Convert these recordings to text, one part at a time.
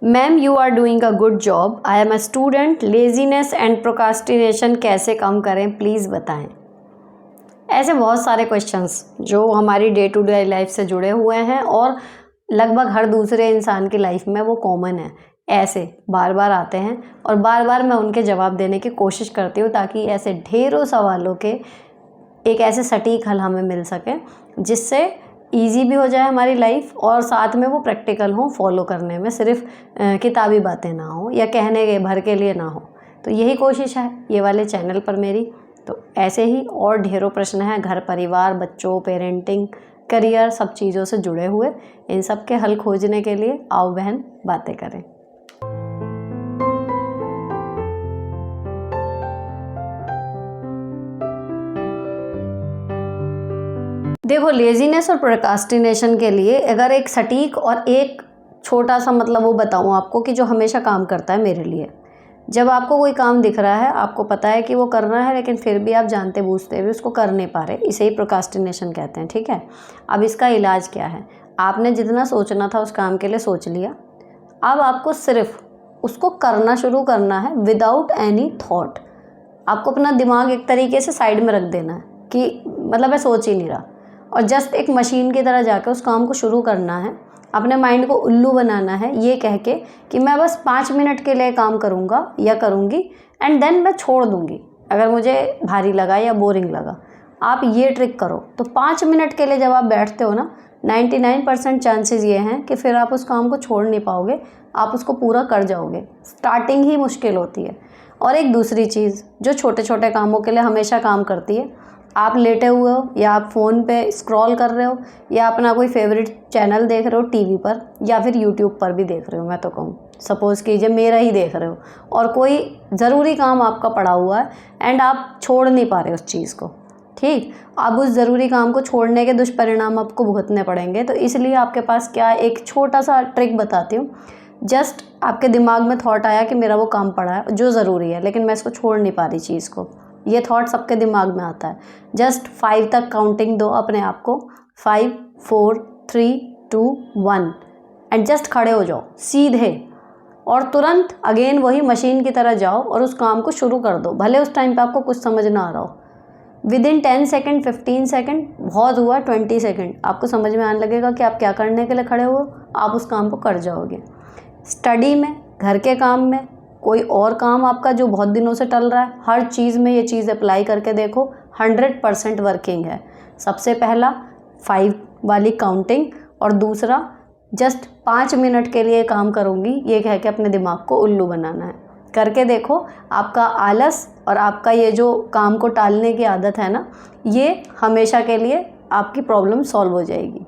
Ma'am you are doing a good job, I am a student, laziness and procrastination कैसे कम करें please बताएं। ऐसे बहुत सारे क्वेश्चंस जो हमारी डे टू डे लाइफ से जुड़े हुए हैं और लगभग हर दूसरे इंसान की लाइफ में वो कॉमन है। ऐसे बार बार आते हैं और बार बार मैं उनके जवाब देने की कोशिश करती हूँ ताकि ऐसे ढेरों सवालों के एक ऐसे सटीक हल हमें मिल सके जिससे ईजी भी हो जाए हमारी लाइफ और साथ में वो प्रैक्टिकल हो फॉलो करने में, सिर्फ किताबी बातें ना हो या कहने के भर के लिए ना हो। तो यही कोशिश है ये वाले चैनल पर मेरी। तो ऐसे ही और ढेरों प्रश्न हैं घर परिवार, बच्चों, पेरेंटिंग, करियर, सब चीज़ों से जुड़े हुए। इन सब के हल खोजने के लिए आओ बहन बातें करें। देखो, लेज़ीनेस और प्रोक्रास्टिनेशन के लिए अगर एक सटीक और एक छोटा सा मतलब वो बताऊँ आपको कि जो हमेशा काम करता है मेरे लिए। जब आपको कोई काम दिख रहा है, आपको पता है कि वो करना है, लेकिन फिर भी आप जानते बूझते भी उसको कर नहीं पा रहे, इसे ही प्रोक्रास्टिनेशन कहते हैं। ठीक है, अब इसका इलाज क्या है? आपने जितना सोचना था उस काम के लिए सोच लिया, अब आपको सिर्फ उसको करना शुरू करना है विदाउट एनी थॉट। आपको अपना दिमाग एक तरीके से साइड में रख देना है कि मतलब मैं सोच ही नहीं रहा, और जस्ट एक मशीन की तरह जाकर उस काम को शुरू करना है। अपने माइंड को उल्लू बनाना है ये कह के कि मैं बस 5 मिनट के लिए काम करूँगा या करूँगी एंड देन मैं छोड़ दूँगी अगर मुझे भारी लगा या बोरिंग लगा। आप ये ट्रिक करो तो 5 मिनट के लिए जब आप बैठते हो ना, 99% चांसेस ये हैं कि फिर आप उस काम को छोड़ नहीं पाओगे, आप उसको पूरा कर जाओगे। स्टार्टिंग ही मुश्किल होती है। और एक दूसरी चीज़ जो छोटे छोटे कामों के लिए हमेशा काम करती है, आप लेटे हुए हो या आप फ़ोन पे स्क्रॉल कर रहे हो या अपना कोई फेवरेट चैनल देख रहे हो टीवी पर या फिर यूट्यूब पर भी देख रहे हो, मैं तो कहूँ सपोज़ कीजिए मेरा ही देख रहे हो और कोई ज़रूरी काम आपका पड़ा हुआ है एंड आप छोड़ नहीं पा रहे उस चीज़ को। ठीक, अब उस ज़रूरी काम को छोड़ने के दुष्परिणाम आपको भुगतने पड़ेंगे। तो इसलिए आपके पास क्या एक छोटा सा ट्रिक बताती हूँ। जस्ट आपके दिमाग में थॉट आया कि मेरा वो काम पड़ा है जो ज़रूरी है लेकिन मैं इसको छोड़ नहीं पा रही चीज़ को, ये थॉट सबके दिमाग में आता है। जस्ट 5 तक काउंटिंग दो अपने आप को, 5 4 3 2 1 एंड जस्ट खड़े हो जाओ सीधे और तुरंत अगेन वही मशीन की तरह जाओ और उस काम को शुरू कर दो। भले उस टाइम पे आपको कुछ समझ ना आ रहा हो, विदिन 10 सेकेंड, 15 सेकेंड, बहुत हुआ 20 सेकेंड, आपको समझ में आने लगेगा कि आप क्या करने के लिए खड़े हो, आप उस काम को कर जाओगे। स्टडी में, घर के काम में, कोई और काम आपका जो बहुत दिनों से टल रहा है, हर चीज़ में ये चीज़ अप्लाई करके देखो, 100% वर्किंग है। सबसे पहला 5 वाली काउंटिंग और दूसरा जस्ट 5 मिनट के लिए काम करूँगी ये कह के अपने दिमाग को उल्लू बनाना है। करके देखो, आपका आलस और आपका ये जो काम को टालने की आदत है ना, ये हमेशा के लिए आपकी प्रॉब्लम सॉल्व हो जाएगी।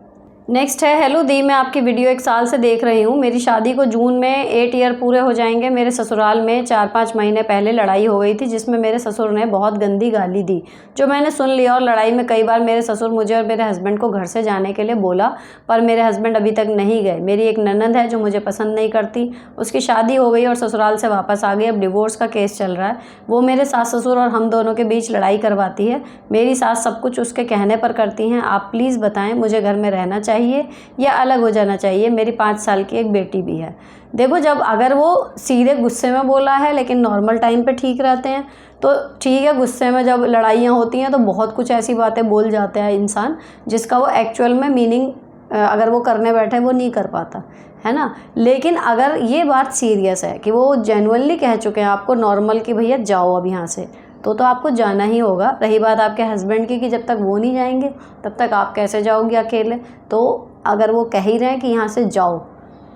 नेक्स्ट है, हेलो दी, मैं आपकी वीडियो 1 साल से देख रही हूँ। मेरी शादी को जून में 8 ईयर पूरे हो जाएंगे। मेरे ससुराल में 4-5 महीने पहले लड़ाई हो गई थी जिसमें मेरे ससुर ने बहुत गंदी गाली दी जो मैंने सुन लिया, और लड़ाई में कई बार मेरे ससुर मुझे और मेरे हस्बैंड को घर से जाने के लिए बोला पर मेरे हस्बैंड अभी तक नहीं गए। मेरी एक ननद है जो मुझे पसंद नहीं करती, उसकी शादी हो गई और ससुराल से वापस आ गई, अब डिवोर्स का केस चल रहा है। वो मेरे सास ससुर और हम दोनों के बीच लड़ाई करवाती है। मेरी सास सब कुछ उसके कहने पर करती हैं। आप प्लीज़ बताएं मुझे घर में रहना चाहिए या अलग हो जाना चाहिए। मेरी 5 साल की एक बेटी भी है। देखो, जब अगर वो सीधे गुस्से में बोला है लेकिन नॉर्मल टाइम पे ठीक रहते हैं तो ठीक है। गुस्से में जब लड़ाइयाँ होती हैं तो बहुत कुछ ऐसी बातें बोल जाते हैं इंसान जिसका वो एक्चुअल में मीनिंग अगर वो करने बैठे वो नहीं कर पाता है ना। लेकिन अगर ये बात सीरियस है कि वो जेन्युइनली कह चुके हैं आपको नॉर्मल कि भैया जाओ अब यहाँ से, तो आपको जाना ही होगा। रही बात आपके हस्बैंड की कि जब तक वो नहीं जाएंगे तब तक आप कैसे जाओगे अकेले, तो अगर वो कह ही रहे हैं कि यहाँ से जाओ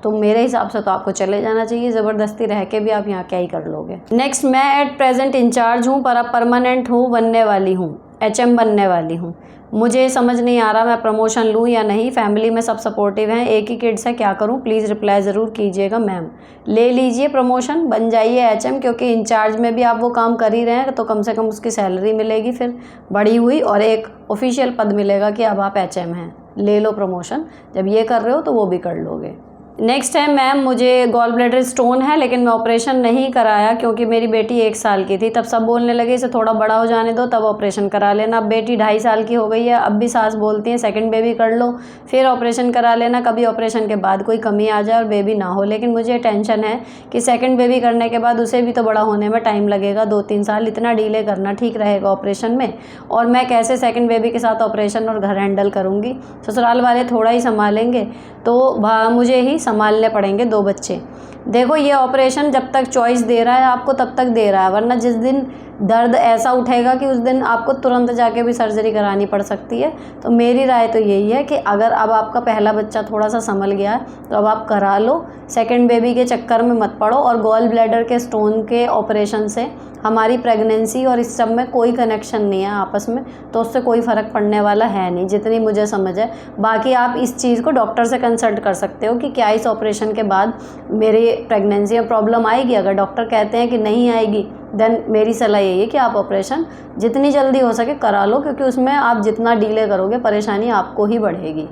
तो मेरे हिसाब से तो आपको चले जाना चाहिए। ज़बरदस्ती रह के भी आप यहाँ क्या ही कर लोगे। नेक्स्ट, मैं एट प्रेजेंट इंचार्ज हूँ पर अब परमानेंट हूँ, बनने वाली हूँ, HM बनने वाली हूँ। मुझे समझ नहीं आ रहा मैं प्रमोशन लूँ या नहीं। फैमिली में सब सपोर्टिव हैं, एक ही किड्स है, क्या करूँ प्लीज़ रिप्लाई ज़रूर कीजिएगा मैम। ले लीजिए प्रमोशन, बन जाइए HM, क्योंकि इंचार्ज में भी आप वो काम कर ही रहे हैं तो कम से कम उसकी सैलरी मिलेगी फिर बढ़ी हुई और एक ऑफिशियल पद मिलेगा कि अब आप HM हैं। ले लो प्रमोशन, जब ये कर रहे हो तो वो भी कर लोगे। नेक्स्ट है मैम, मुझे गॉल ब्लैडर स्टोन है लेकिन मैं ऑपरेशन नहीं कराया क्योंकि मेरी बेटी 1 साल की थी। तब सब बोलने लगे इसे थोड़ा बड़ा हो जाने दो तब ऑपरेशन करा लेना। अब बेटी 2.5 साल की हो गई है, अब भी सास बोलती हैं सेकंड बेबी कर लो फिर ऑपरेशन करा लेना, कभी ऑपरेशन के बाद कोई कमी आ जाए और बेबी ना हो। लेकिन मुझे टेंशन है कि सेकेंड बेबी करने के बाद उसे भी तो बड़ा होने में टाइम लगेगा, 2-3 साल। इतना डिले करना ठीक रहेगा ऑपरेशन में? और मैं कैसे सेकेंड बेबी के साथ ऑपरेशन और घर हैंडल करूँगी? ससुराल वाले थोड़ा ही संभालेंगे तो मुझे ही संभालने पड़ेंगे 2 बच्चे। देखो ये ऑपरेशन जब तक चॉइस दे रहा है आपको तब तक दे रहा है, वरना जिस दिन दर्द ऐसा उठेगा कि उस दिन आपको तुरंत जाके भी सर्जरी करानी पड़ सकती है। तो मेरी राय तो यही है कि अगर अब आपका पहला बच्चा थोड़ा सा संभल गया है तो अब आप करा लो, सेकंड बेबी के चक्कर में मत पड़ो। और गॉल ब्लैडर के स्टोन के ऑपरेशन से हमारी प्रेगनेंसी और इस सब में कोई कनेक्शन नहीं है आपस में, तो उससे कोई फ़र्क पड़ने वाला है नहीं जितनी मुझे समझ है। बाकी आप इस चीज़ को डॉक्टर से कंसल्ट कर सकते हो कि क्या इस ऑपरेशन के बाद मेरी प्रेगनेंसी में प्रॉब्लम आएगी। अगर डॉक्टर कहते हैं कि नहीं आएगी देन मेरी सलाह यही है कि आप ऑपरेशन जितनी जल्दी हो सके करा लो, क्योंकि उसमें आप जितना डिले करोगे परेशानी आपको ही बढ़ेगी।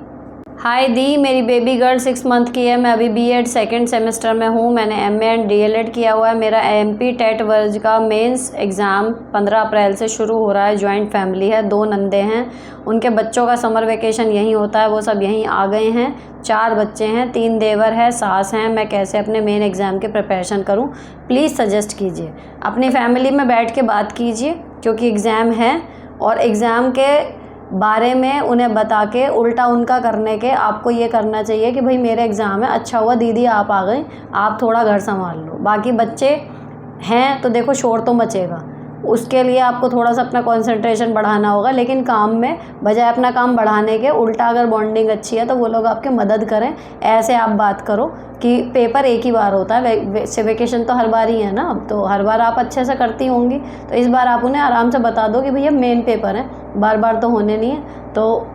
हाय दी, मेरी बेबी गर्ल 6 मंथ की है। मैं अभी बीएड सेकेंड सेमेस्टर में हूँ। मैंने एमए एंड डीएलएड किया हुआ है। मेरा एमपी टेट वर्ज का मेंस एग्ज़ाम 15 अप्रैल से शुरू हो रहा है। जॉइंट फैमिली है, 2 नंदे हैं, उनके बच्चों का समर वेकेशन यहीं होता है, वो सब यहीं आ गए हैं। 4 बच्चे हैं, 3 देवर है, सास हैं। मैं कैसे अपने मेन एग्ज़ाम की प्रिपरेशन करूँ, प्लीज़ सजेस्ट कीजिए। अपनी फैमिली में बैठ के बात कीजिए क्योंकि एग्ज़ाम है, और एग्ज़ाम के बारे में उन्हें बता के उल्टा उनका करने के आपको ये करना चाहिए कि भाई मेरे एग्ज़ाम है, अच्छा हुआ दीदी आप आ गई, आप थोड़ा घर संभाल लो। बाकी बच्चे हैं तो देखो शोर तो मचेगा, उसके लिए आपको थोड़ा सा अपना कंसंट्रेशन बढ़ाना होगा। लेकिन काम में बजाय अपना काम बढ़ाने के उल्टा अगर बॉन्डिंग अच्छी है तो वो लोग आपकी मदद करें। ऐसे आप बात करो कि पेपर एक ही बार होता है, वैसे वेकेशन तो हर बार ही है ना, तो हर बार आप अच्छे से करती होंगी, तो इस बार आप उन्हें आराम से बता दो कि भैया मेन पेपर है, बार बार तो होने नहीं है, तो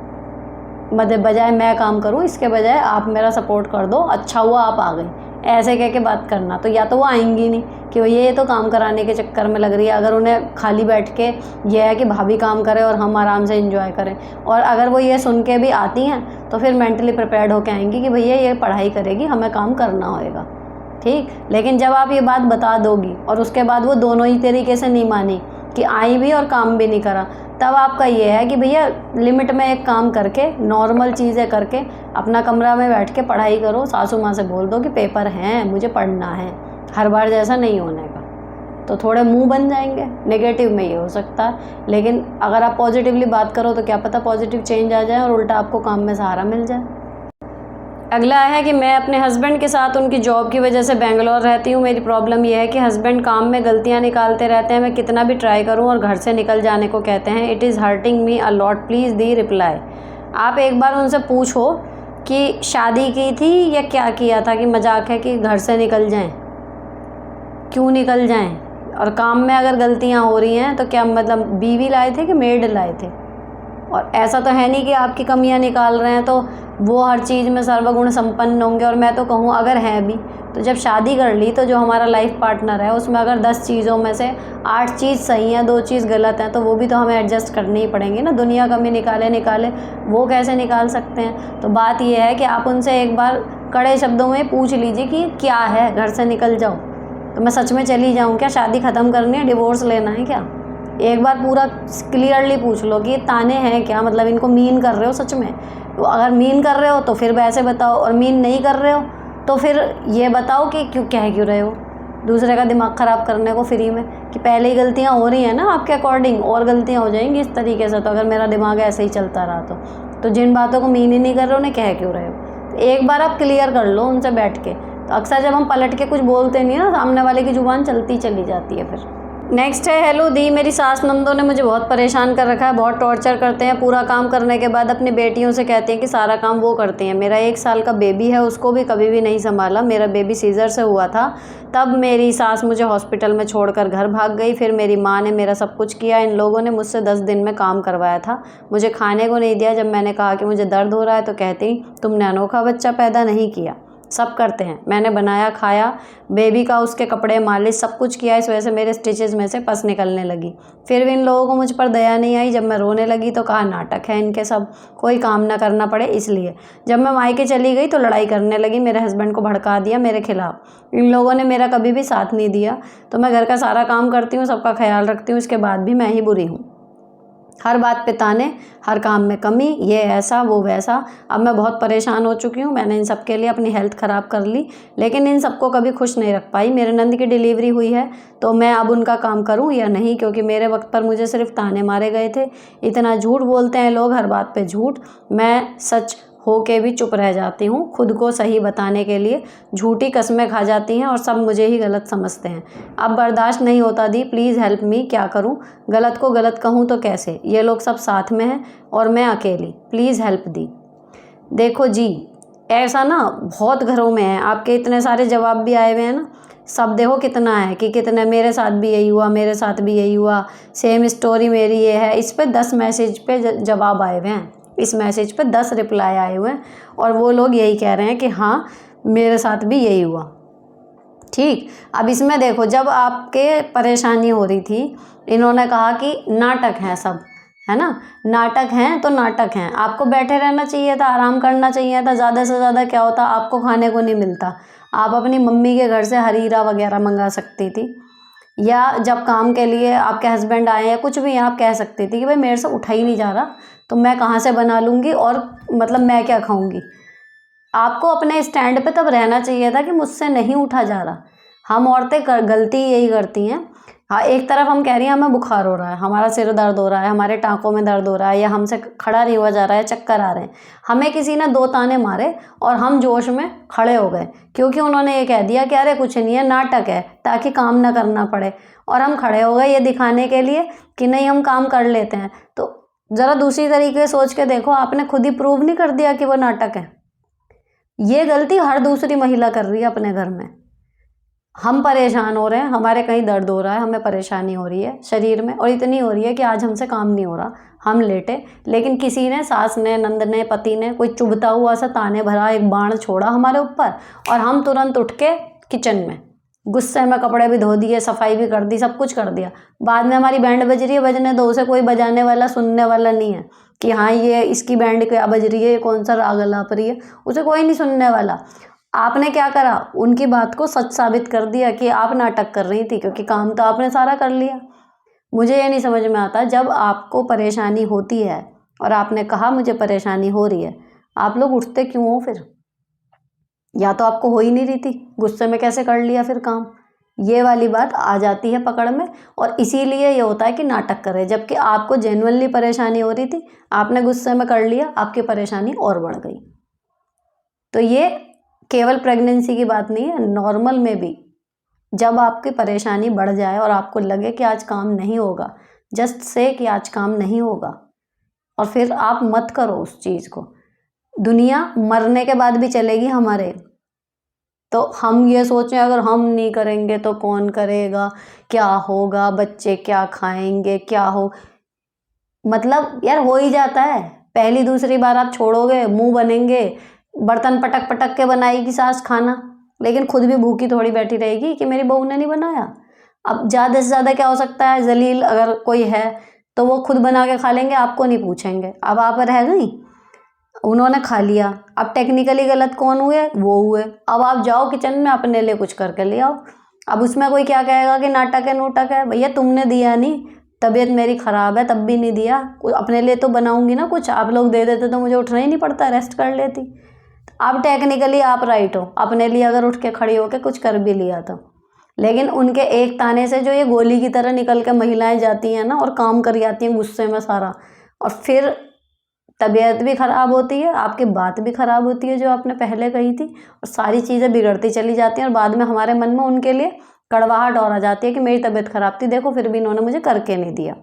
मतलब बजाय मैं काम करूं इसके बजाय आप मेरा सपोर्ट कर दो, अच्छा हुआ आप आ गई, ऐसे कह के बात करना। तो या तो वो आएंगी नहीं कि भैया ये तो काम कराने के चक्कर में लग रही है। अगर उन्हें खाली बैठ के ये है कि भाभी काम करे और हम आराम से एंजॉय करें, और अगर वो ये सुन के भी आती हैं तो फिर मेंटली प्रिपेयर्ड होके आएंगी कि भैया ये पढ़ाई करेगी, हमें काम करना होएगा, ठीक। लेकिन जब आप ये बात बता दोगी और उसके बाद वो दोनों ही तरीके से नहीं मानी कि आई भी और काम भी नहीं करा, तब आपका ये है कि भैया लिमिट में एक काम करके नॉर्मल चीज़ें करके अपना कमरा में बैठ के पढ़ाई करो। सासू माँ से बोल दो कि पेपर हैं, मुझे पढ़ना है, हर बार जैसा नहीं होने का, तो थोड़े मुंह बन जाएंगे। नेगेटिव में ये हो सकता है, लेकिन अगर आप पॉजिटिवली बात करो तो क्या पता पॉजिटिव चेंज आ जाए और उल्टा आपको काम में सहारा मिल जाए। अगला है कि मैं अपने हस्बैंड के साथ उनकी जॉब की वजह से बेंगलोर रहती हूँ। मेरी प्रॉब्लम यह है कि हस्बैंड काम में गलतियाँ निकालते रहते हैं, मैं कितना भी ट्राई करूँ और घर से निकल जाने को कहते हैं। It is hurting me a lot, please the reply. आप एक बार उनसे पूछो कि शादी की थी या क्या किया था कि मजाक है कि घर से निकल जाएं, क्यों निकल जाएं? और काम में अगर गलतियाँ हो रही हैं तो क्या मतलब बीवी लाए थे कि मेड लाए थे? और ऐसा तो है नहीं कि आपकी कमियां निकाल रहे हैं तो वो हर चीज़ में सर्वगुण संपन्न होंगे। और मैं तो कहूँ अगर हैं भी तो जब शादी कर ली तो जो हमारा लाइफ पार्टनर है उसमें अगर 10 चीज़ों में से 8 चीज़ सही है, 2 चीज़ गलत है, तो वो भी तो हमें एडजस्ट करनी ही पड़ेंगी ना। दुनिया कमी निकाले वो कैसे निकाल सकते हैं? तो बात ये है कि आप उनसे एक बार कड़े शब्दों में पूछ लीजिए कि क्या है, घर से निकल जाओ तो मैं सच में चली जाऊँ क्या? शादी ख़त्म करनी है, डिवोर्स लेना है क्या? एक बार पूरा क्लियरली पूछ लो कि ये ताने हैं क्या, मतलब इनको मीन कर रहे हो सच में? तो अगर मीन कर रहे हो तो फिर वैसे बताओ, और मीन नहीं कर रहे हो तो फिर ये बताओ कि क्यों रहे हो दूसरे का दिमाग ख़राब करने को फ्री में, कि पहले ही गलतियाँ हो रही हैं ना आपके अकॉर्डिंग, और गलतियाँ हो जाएंगी इस तरीके से। तो अगर मेरा दिमाग ऐसे ही चलता रहा तो जिन बातों को मीन ही नहीं कर रहे उन्हें कह क्यों रहे हो? तो एक बार आप क्लियर कर लो उनसे बैठ के। तो अक्सर जब हम पलट के कुछ बोलते नहीं ना, सामने वाले की ज़ुबान चलती चली जाती है फिर। नेक्स्ट है, हेलो दी, मेरी सास नंदों ने मुझे बहुत परेशान कर रखा है, बहुत टॉर्चर करते हैं। पूरा काम करने के बाद अपनी बेटियों से कहते हैं कि सारा काम वो करती हैं। मेरा 1 साल का बेबी है, उसको भी कभी भी नहीं संभाला। मेरा बेबी सीजर से हुआ था, तब मेरी सास मुझे हॉस्पिटल में छोड़कर घर भाग गई। फिर मेरी माँ ने मेरा सब कुछ किया। इन लोगों ने मुझसे 10 दिन में काम करवाया था, मुझे खाने को नहीं दिया। जब मैंने कहा कि मुझे दर्द हो रहा है तो कहती तुमने अनोखा बच्चा पैदा नहीं किया, सब करते हैं। मैंने बनाया, खाया, बेबी का उसके कपड़े, मालिश, सब कुछ किया। इस वजह से मेरे स्टिचेस में से पस निकलने लगी। फिर भी इन लोगों को मुझ पर दया नहीं आई। जब मैं रोने लगी तो कहा नाटक है इनके सब, कोई काम ना करना पड़े इसलिए। जब मैं मायके चली गई तो लड़ाई करने लगी, मेरे हस्बैंड को भड़का दिया मेरे खिलाफ। इन लोगों ने मेरा कभी भी साथ नहीं दिया। तो मैं घर का सारा काम करती हूँ, सबका ख्याल रखती हूँ, इसके बाद भी मैं ही बुरी हूँ। हर बात पे ताने, हर काम में कमी, ये ऐसा वो वैसा। अब मैं बहुत परेशान हो चुकी हूँ। मैंने इन सब के लिए अपनी हेल्थ ख़राब कर ली, लेकिन इन सबको कभी खुश नहीं रख पाई। मेरे नंद की डिलीवरी हुई है तो मैं अब उनका काम करूँ या नहीं, क्योंकि मेरे वक्त पर मुझे सिर्फ ताने मारे गए थे। इतना झूठ बोलते हैं लोग, हर बात पे झूठ। मैं सच हो के भी चुप रह जाती हूँ, खुद को सही बताने के लिए झूठी कस्में खा जाती हैं और सब मुझे ही गलत समझते हैं। अब बर्दाश्त नहीं होता दी, प्लीज़ हेल्प मी। क्या करूँ? गलत को गलत कहूँ तो कैसे? ये लोग सब साथ में हैं और मैं अकेली। प्लीज़ हेल्प दी। देखो जी, ऐसा ना बहुत घरों में है। आपके इतने सारे जवाब भी आए हुए हैं ना, सब देखो कितना है कि कितने मेरे साथ भी यही हुआ, मेरे साथ भी यही हुआ, सेम स्टोरी मेरी ये है। इस पे 10 मैसेज पे जवाब आए हुए हैं, इस मैसेज पे 10 रिप्लाई आए हुए हैं और वो लोग यही कह रहे हैं कि हाँ मेरे साथ भी यही हुआ। ठीक, अब इसमें देखो, जब आपके परेशानी हो रही थी, इन्होंने कहा कि नाटक हैं सब, है ना, नाटक हैं तो नाटक हैं। आपको बैठे रहना चाहिए था, आराम करना चाहिए था। ज़्यादा से ज़्यादा क्या होता, आपको खाने को नहीं मिलता, आप अपनी मम्मी के घर से हरीरा वगैरह मंगा सकती थी, या जब काम के लिए आपके हस्बैंड आए या कुछ भी आप कह सकती थी कि भाई मेरे से उठा ही नहीं जा रहा तो मैं कहाँ से बना लूँगी और मतलब मैं क्या खाऊँगी। आपको अपने स्टैंड पे तब रहना चाहिए था कि मुझसे नहीं उठा जा रहा। हम औरतें गलती यही करती हैं। हाँ, एक तरफ हम कह रही हैं हमें बुखार हो रहा है, हमारा सिर दर्द हो रहा है, हमारे टाँकों में दर्द हो रहा है, या हमसे खड़ा नहीं हुआ जा रहा है, चक्कर आ रहे हैं। हमें किसी ने 2 ताने मारे और हम जोश में खड़े हो गए, क्योंकि उन्होंने ये कह दिया कि अरे कुछ नहीं है, नाटक है, ताकि काम ना करना पड़े। और हम खड़े हो गए ये दिखाने के लिए कि नहीं हम काम कर लेते हैं। तो ज़रा दूसरी तरीके से सोच के देखो, आपने खुद ही प्रूव नहीं कर दिया कि वो नाटक है। ये गलती हर दूसरी महिला कर रही है अपने घर में। हम परेशान हो रहे हैं, हमारे कहीं दर्द हो रहा है, हमें परेशानी हो रही है शरीर में, और इतनी हो रही है कि आज हमसे काम नहीं हो रहा, हम लेटे, लेकिन किसी ने, सास ने, नंद ने, पति ने कोई चुभता हुआ सा ताने भरा एक बाण छोड़ा हमारे ऊपर, और हम तुरंत उठ के किचन में गुस्से में कपड़े भी धो दिए, सफाई भी कर दी, सब कुछ कर दिया। बाद में हमारी बैंड बज रही है, बजने दो, उसे कोई बजाने वाला, सुनने वाला नहीं है कि हाँ ये इसकी बैंड क्या बज रही है, ये कौन सा राग अलाप रही है, उसे कोई नहीं सुनने वाला। आपने क्या करा, उनकी बात को सच साबित कर दिया कि आप नाटक कर रही थी, क्योंकि काम तो आपने सारा कर लिया। मुझे ये नहीं समझ में आता, जब आपको परेशानी होती है और आपने कहा मुझे परेशानी हो रही है, आप लोग उठते क्यों हो फिर? या तो आपको हो ही नहीं रही थी, गुस्से में कैसे कर लिया फिर काम? ये वाली बात आ जाती है पकड़ में, और इसीलिए ये होता है कि नाटक कर रहे, जबकि आपको जेन्युइनली परेशानी हो रही थी, आपने गुस्से में कर लिया, आपकी परेशानी और बढ़ गई। तो ये केवल प्रेगनेंसी की बात नहीं है, नॉर्मल में भी जब आपकी परेशानी बढ़ जाए और आपको लगे कि आज काम नहीं होगा, जस्ट से कि आज काम नहीं होगा, और फिर आप मत करो उस चीज़ को। दुनिया मरने के बाद भी चलेगी हमारे, तो हम ये सोचें अगर हम नहीं करेंगे तो कौन करेगा, क्या होगा, बच्चे क्या खाएंगे, क्या हो, मतलब यार हो ही जाता है। पहली दूसरी बार आप छोड़ोगे, मुंह बनेंगे, बर्तन पटक पटक के बनाएगी सास खाना, लेकिन खुद भी भूखी थोड़ी बैठी रहेगी कि मेरी बहू ने नहीं बनाया। अब ज़्यादा से ज़्यादा क्या हो सकता है, जलील अगर कोई है तो वो खुद बना के खा लेंगे, आपको नहीं पूछेंगे। अब आप रह गई, उन्होंने खा लिया, अब टेक्निकली गलत कौन हुए, वो हुए। अब आप जाओ किचन में अपने लिए कुछ करके ले आओ। अब उसमें कोई क्या कहेगा कि नाटक है, नोटक है, भैया तुमने दिया नहीं, तबीयत मेरी ख़राब है तब भी नहीं दिया, अपने लिए तो बनाऊंगी ना कुछ, आप लोग दे देते तो मुझे उठना ही नहीं पड़ता, रेस्ट कर लेती। अब टेक्निकली आप राइट हो, अपने लिए अगर उठ के खड़ी होकर कुछ कर भी लिया तो, लेकिन उनके एक ताने से जो ये गोली की तरह निकल के महिलाएं जाती हैं ना और काम कर जाती हैं गुस्से में सारा, और फिर तबीयत भी ख़राब होती है, आपकी बात भी ख़राब होती है जो आपने पहले कही थी, और सारी चीज़ें बिगड़ती चली जाती हैं, और बाद में हमारे मन में उनके लिए कड़वाहट और आ जाती है कि मेरी तबीयत ख़राब थी, देखो फिर भी इन्होंने मुझे करके नहीं दिया।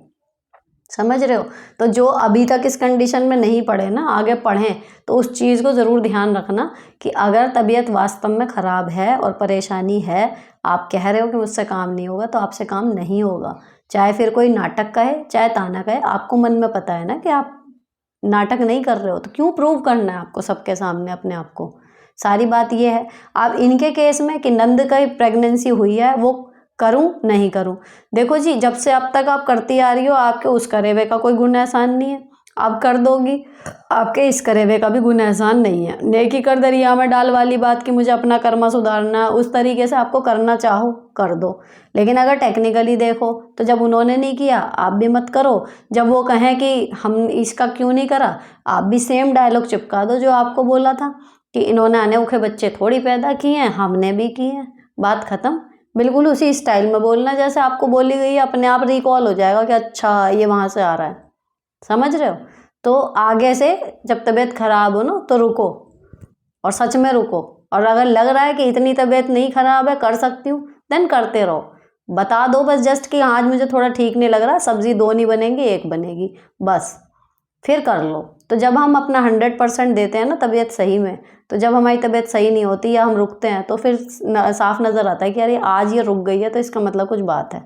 समझ रहे हो? तो जो अभी तक इस कंडीशन में नहीं पढ़े ना, आगे पढ़ें तो उस चीज़ को ज़रूर ध्यान रखना कि अगर तबीयत वास्तव में ख़राब है और परेशानी है, आप कह रहे हो कि मुझसे काम नहीं होगा, तो आपसे काम नहीं होगा। चाहे फिर कोई नाटक कहे, चाहे ताना कहे, आपको मन में पता है ना कि आप नाटक नहीं कर रहे हो, तो क्यों प्रूव करना है आपको सबके सामने अपने आप को? सारी बात ये है। अब इनके केस में कि नंद का प्रेगनेंसी हुई है, वो करूं नहीं करूं, देखो जी, जब से अब तक आप करती आ रही हो, आपके उस करेवे का कोई गुण एहसान नहीं है। अब कर दोगी, आपके इस करेवे का भी गुण एहसान नहीं है। नेकी कर दरिया में डाल वाली बात कि मुझे अपना कर्मा सुधारना, उस तरीके से आपको करना चाहो कर दो। लेकिन अगर टेक्निकली देखो तो जब उन्होंने नहीं किया, आप भी मत करो। जब वो कहें कि हम इसका क्यों नहीं करा, आप भी सेम डायलॉग चिपका दो जो आपको बोला था कि इन्होंने अनोखे बच्चे थोड़ी पैदा किए हैं, हमने भी किए हैं, बात खत्म। बिल्कुल उसी स्टाइल में बोलना जैसे आपको बोली गई है, अपने आप रिकॉल हो जाएगा कि अच्छा ये वहाँ से आ रहा है, समझ रहे हो। तो आगे से जब तबीयत खराब हो ना तो रुको, और सच में रुको। और अगर लग रहा है कि इतनी तबीयत नहीं खराब है, कर सकती हूँ, देन करते रहो। बता दो बस जस्ट कि आज मुझे थोड़ा ठीक नहीं लग रहा, सब्जी 2 नहीं बनेंगी, 1 बनेगी, बस, फिर कर लो। तो जब हम अपना 100% देते हैं ना तबीयत सही में, तो जब हमारी तबीयत सही नहीं होती या हम रुकते हैं तो फिर साफ नज़र आता है कि अरे आज ये रुक गई है तो इसका मतलब कुछ बात है।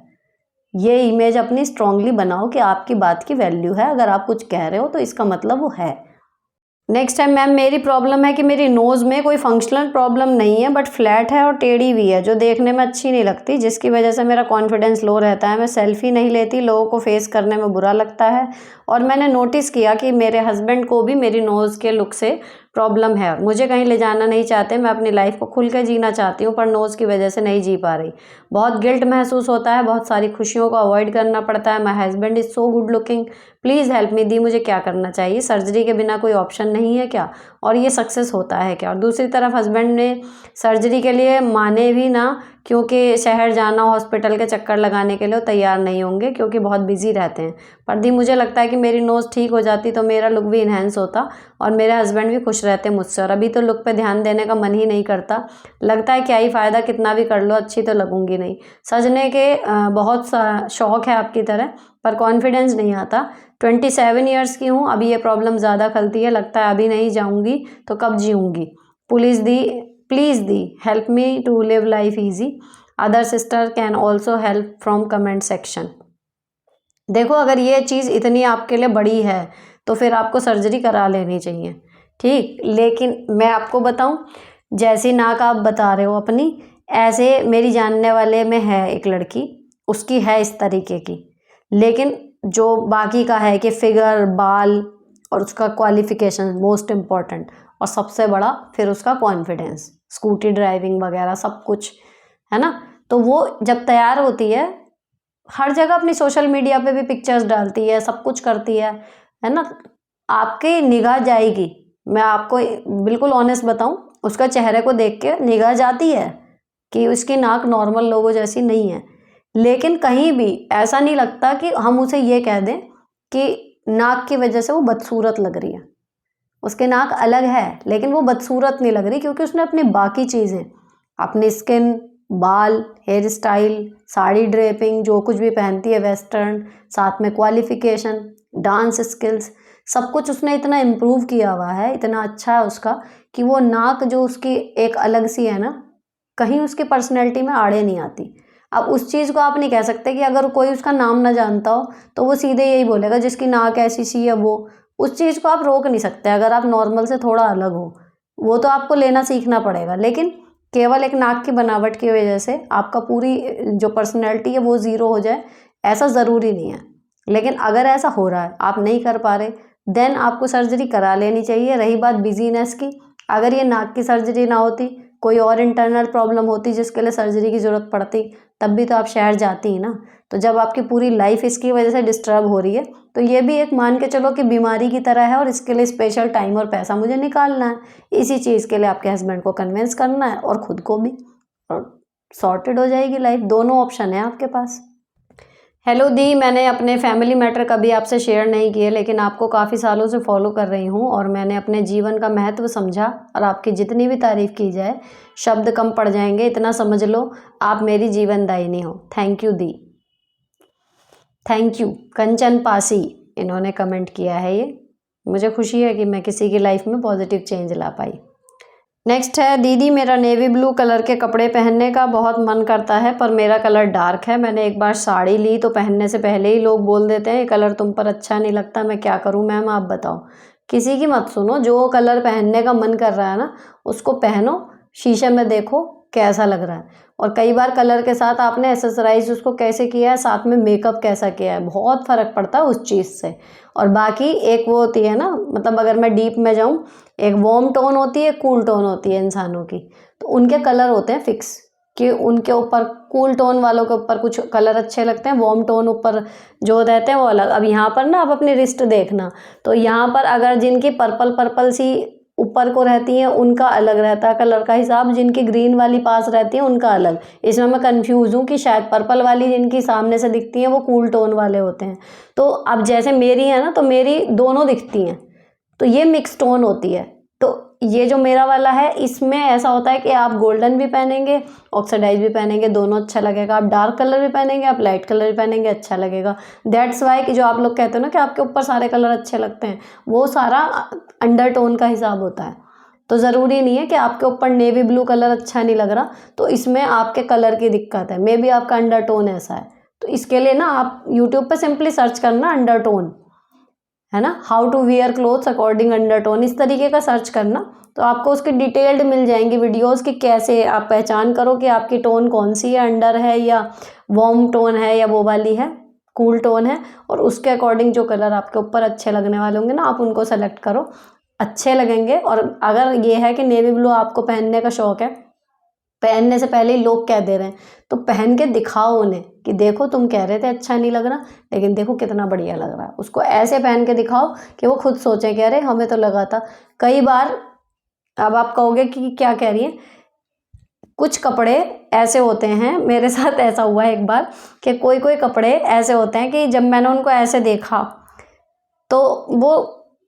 ये इमेज अपनी स्ट्रांगली बनाओ कि आपकी बात की वैल्यू है, अगर आप कुछ कह रहे हो तो इसका मतलब वो है। नेक्स्ट टाइम मैम मेरी प्रॉब्लम है कि मेरी नोज़ में कोई फंक्शनल प्रॉब्लम नहीं है, बट फ्लैट है और टेढ़ी भी है, जो देखने में अच्छी नहीं लगती, जिसकी वजह से मेरा कॉन्फिडेंस लो रहता है। मैं सेल्फी नहीं लेती, लोगों को फेस करने में बुरा लगता है। और मैंने नोटिस किया कि मेरे हस्बैंड को भी मेरी नोज़ के लुक से प्रॉब्लम है। मुझे कहीं ले जाना नहीं चाहते, मैं अपनी लाइफ को खुल के जीना चाहती हूँ, पर नोज़ की वजह से नहीं जी पा रही। बहुत गिल्ट महसूस होता है, बहुत सारी खुशियों को अवॉइड करना पड़ता है। My husband is so good looking, please help me दी, मुझे क्या करना चाहिए? सर्जरी के बिना कोई ऑप्शन नहीं है क्या, और ये सक्सेस होता है क्या? और दूसरी तरफ हस्बैंड ने सर्जरी के लिए माने भी ना, क्योंकि शहर जाना, हॉस्पिटल के चक्कर लगाने के लिए वो तैयार नहीं होंगे क्योंकि बहुत बिजी रहते हैं। पर दी मुझे लगता है कि मेरी नोज़ ठीक हो जाती तो मेरा लुक भी इन्हेंस होता और मेरे हस्बैंड भी खुश रहते मुझसे। और अभी तो लुक पे ध्यान देने का मन ही नहीं करता, लगता है क्या ही फ़ायदा, कितना भी कर लो अच्छी तो लगूंगी नहीं। सजने के बहुत शौक़ है आपकी तरह, पर कॉन्फिडेंस नहीं आता। 27 ईयर्स की हूँ, अभी ये प्रॉब्लम ज़्यादा खलती है, लगता है अभी नहीं जाऊँगी तो कब जीऊँगी। प्लीज़ दी help me to live life easy, other sister can also help from comment section. देखो अगर ये चीज़ इतनी आपके लिए बड़ी है तो फिर आपको सर्जरी करा लेनी चाहिए, ठीक। लेकिन मैं आपको बताऊं, जैसी नाक आप बता रहे हो अपनी, ऐसे मेरी जानने वाले में है एक लड़की, उसकी है इस तरीके की। लेकिन जो बाकी का है कि फिगर, बाल और उसका क्वालिफिकेशन मोस्ट इम्पॉर्टेंट, और सबसे बड़ा फिर उसका कॉन्फिडेंस, स्कूटी ड्राइविंग वगैरह सब कुछ, है ना। तो वो जब तैयार होती है, हर जगह अपनी सोशल मीडिया पे भी पिक्चर्स डालती है, सब कुछ करती है ना। आपकी निगाह जाएगी, मैं आपको बिल्कुल ऑनेस्ट बताऊं, उसका चेहरे को देख के निगाह जाती है कि उसकी नाक नॉर्मल लोगों जैसी नहीं है। लेकिन कहीं भी ऐसा नहीं लगता कि हम उसे ये कह दें कि नाक की वजह से वो बदसूरत लग रही है। उसकी नाक अलग है लेकिन वो बदसूरत नहीं लग रही, क्योंकि उसने अपनी बाकी चीज़ें, अपनी स्किन, बाल, हेयर स्टाइल, साड़ी ड्रेपिंग, जो कुछ भी पहनती है वेस्टर्न, साथ में क्वालिफिकेशन, डांस स्किल्स, सब कुछ उसने इतना इम्प्रूव किया हुआ है, इतना अच्छा है उसका, कि वो नाक जो उसकी एक अलग सी है ना, कहीं उसकी पर्सनैलिटी में आड़े नहीं आती। अब उस चीज़ को आप नहीं कह सकते कि अगर कोई उसका नाम ना जानता हो तो वो सीधे यही बोलेगा जिसकी नाक ऐसी सी है वो, उस चीज़ को आप रोक नहीं सकते। अगर आप नॉर्मल से थोड़ा अलग हो, वो तो आपको लेना सीखना पड़ेगा। लेकिन केवल एक नाक की बनावट की वजह से आपका पूरी जो पर्सनैलिटी है वो ज़ीरो हो जाए, ऐसा ज़रूरी नहीं है। लेकिन अगर ऐसा हो रहा है, आप नहीं कर पा रहे, देन आपको सर्जरी करा लेनी चाहिए। रही बात बिजीनेस की, अगर ये नाक की सर्जरी ना होती, कोई और इंटरनल प्रॉब्लम होती जिसके लिए सर्जरी की ज़रूरत पड़ती, तब भी तो आप शहर जाती ही ना। तो जब आपकी पूरी लाइफ इसकी वजह से डिस्टर्ब हो रही है, तो ये भी एक मान के चलो कि बीमारी की तरह है, और इसके लिए स्पेशल टाइम और पैसा मुझे निकालना है। इसी चीज़ के लिए आपके हस्बैंड को कन्विंस करना है और ख़ुद को भी, और सॉर्टेड हो जाएगी लाइफ। दोनों ऑप्शन है आपके पास। हेलो दी, मैंने अपने फैमिली मैटर कभी आपसे शेयर नहीं किए, लेकिन आपको काफ़ी सालों से फॉलो कर रही हूँ और मैंने अपने जीवन का महत्व समझा, और आपकी जितनी भी तारीफ़ की जाए शब्द कम पड़ जाएंगे। इतना समझ लो, आप मेरी जीवनदायिनी हो। थैंक यू दी, थैंक यू। कंचन पासी इन्होंने कमेंट किया है ये। मुझे खुशी है कि मैं किसी की लाइफ में पॉजिटिव चेंज ला पाई। नेक्स्ट है, दीदी मेरा नेवी ब्लू कलर के कपड़े पहनने का बहुत मन करता है, पर मेरा कलर डार्क है। मैंने एक बार साड़ी ली तो पहनने से पहले ही लोग बोल देते हैं ये कलर तुम पर अच्छा नहीं लगता, मैं क्या करूं मैम आप बताओ। किसी की मत सुनो, जो कलर पहनने का मन कर रहा है ना उसको पहनो, शीशे में देखो कैसा लग रहा है। और कई बार कलर के साथ आपने एक्सेसराइज उसको कैसे किया है, साथ में मेकअप कैसा किया है, बहुत फ़र्क पड़ता है उस चीज़ से। और बाकी एक वो होती है ना, मतलब अगर मैं डीप में जाऊँ, एक वार्म टोन होती है, कूल टोन होती है इंसानों की, तो उनके कलर होते हैं फिक्स कि उनके ऊपर कूल टोन वालों के ऊपर कुछ कलर अच्छे लगते हैं, वार्म टोन ऊपर जो रहते हैं वो अलग। अब यहाँ पर ना आप अपनी रिस्ट देखना, तो यहाँ पर अगर जिनकी पर्पल पर्पल सी ऊपर को रहती हैं उनका अलग रहता है कलर का हिसाब, जिनकी ग्रीन वाली पास रहती है उनका अलग। इसमें मैं कंफ्यूज हूँ कि शायद पर्पल वाली जिनकी सामने से दिखती हैं वो कूल टोन वाले होते हैं। तो अब जैसे मेरी है ना, तो मेरी दोनों दिखती हैं, तो ये मिक्स टोन होती है। तो ये जो मेरा वाला है इसमें ऐसा होता है कि आप गोल्डन भी पहनेंगे, ऑक्सीडाइज भी पहनेंगे, दोनों अच्छा लगेगा। आप डार्क कलर भी पहनेंगे, आप लाइट कलर भी पहनेंगे, अच्छा लगेगा। दैट्स वाई कि जो आप लोग कहते हो ना कि आपके ऊपर सारे कलर अच्छे लगते हैं, वो सारा अंडर टोन का हिसाब होता है। तो ज़रूरी नहीं है कि आपके ऊपर नेवी ब्लू कलर अच्छा नहीं लग रहा तो इसमें आपके कलर की दिक्कत है, मे बी आपका अंडर टोन ऐसा है। तो इसके लिए ना आप यूट्यूब पे सिंपली सर्च करना अंडर टोन, है ना, how to wear clothes according undertone, इस तरीके का सर्च करना, तो आपको उसकी डिटेल्ड मिल जाएंगी वीडियोस कि कैसे आप पहचान करो कि आपकी टोन कौन सी है, अंडर है या वार्म टोन है या वो वाली है कूल टोन है। और उसके अकॉर्डिंग जो कलर आपके ऊपर अच्छे लगने वाले होंगे ना आप उनको सेलेक्ट करो, अच्छे लगेंगे। और अगर ये है कि नेवी ब्लू आपको पहनने का शौक है, पहनने से पहले ही लोग कह दे रहे हैं, तो पहन के दिखाओ उन्हें कि देखो तुम कह रहे थे अच्छा नहीं लग रहा, लेकिन देखो कितना बढ़िया लग रहा है। उसको ऐसे पहन के दिखाओ कि वो खुद सोचे कि अरे हमें तो लगा था। कई बार अब आप कहोगे कि क्या कह रही है, कुछ कपड़े ऐसे होते हैं, मेरे साथ ऐसा हुआ है एक बार कि कोई कोई कपड़े ऐसे होते हैं कि जब मैंने उनको ऐसे देखा तो वो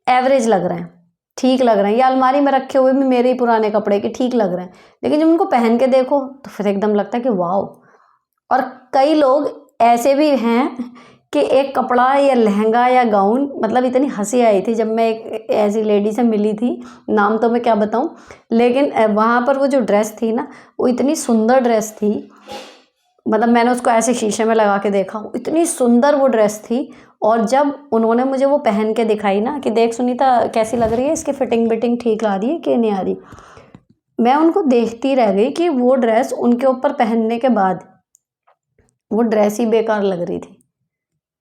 एवरेज लग रहे हैं, ठीक लग रहे हैं, या अलमारी में रखे हुए भी मेरे ही पुराने कपड़े के ठीक लग रहे हैं, लेकिन जब उनको पहन के देखो तो फिर एकदम लगता है कि वाओ। और कई लोग ऐसे भी हैं कि एक कपड़ा या लहंगा या गाउन, मतलब इतनी हंसी आई थी जब मैं एक ऐसी लेडी से मिली थी, नाम तो मैं क्या बताऊं, लेकिन वहाँ पर वो जो ड्रेस थी ना वो इतनी सुंदर ड्रेस थी, मतलब मैंने उसको ऐसे शीशे में लगा के देखा, इतनी सुंदर वो ड्रेस थी। और जब उन्होंने मुझे वो पहन के दिखाई ना कि देख सुनीता कैसी लग रही है, इसकी फिटिंग बिटिंग ठीक आ रही है कि नहीं आ रही, मैं उनको देखती रह गई कि वो ड्रेस उनके ऊपर पहनने के बाद वो ड्रेस ही बेकार लग रही थी।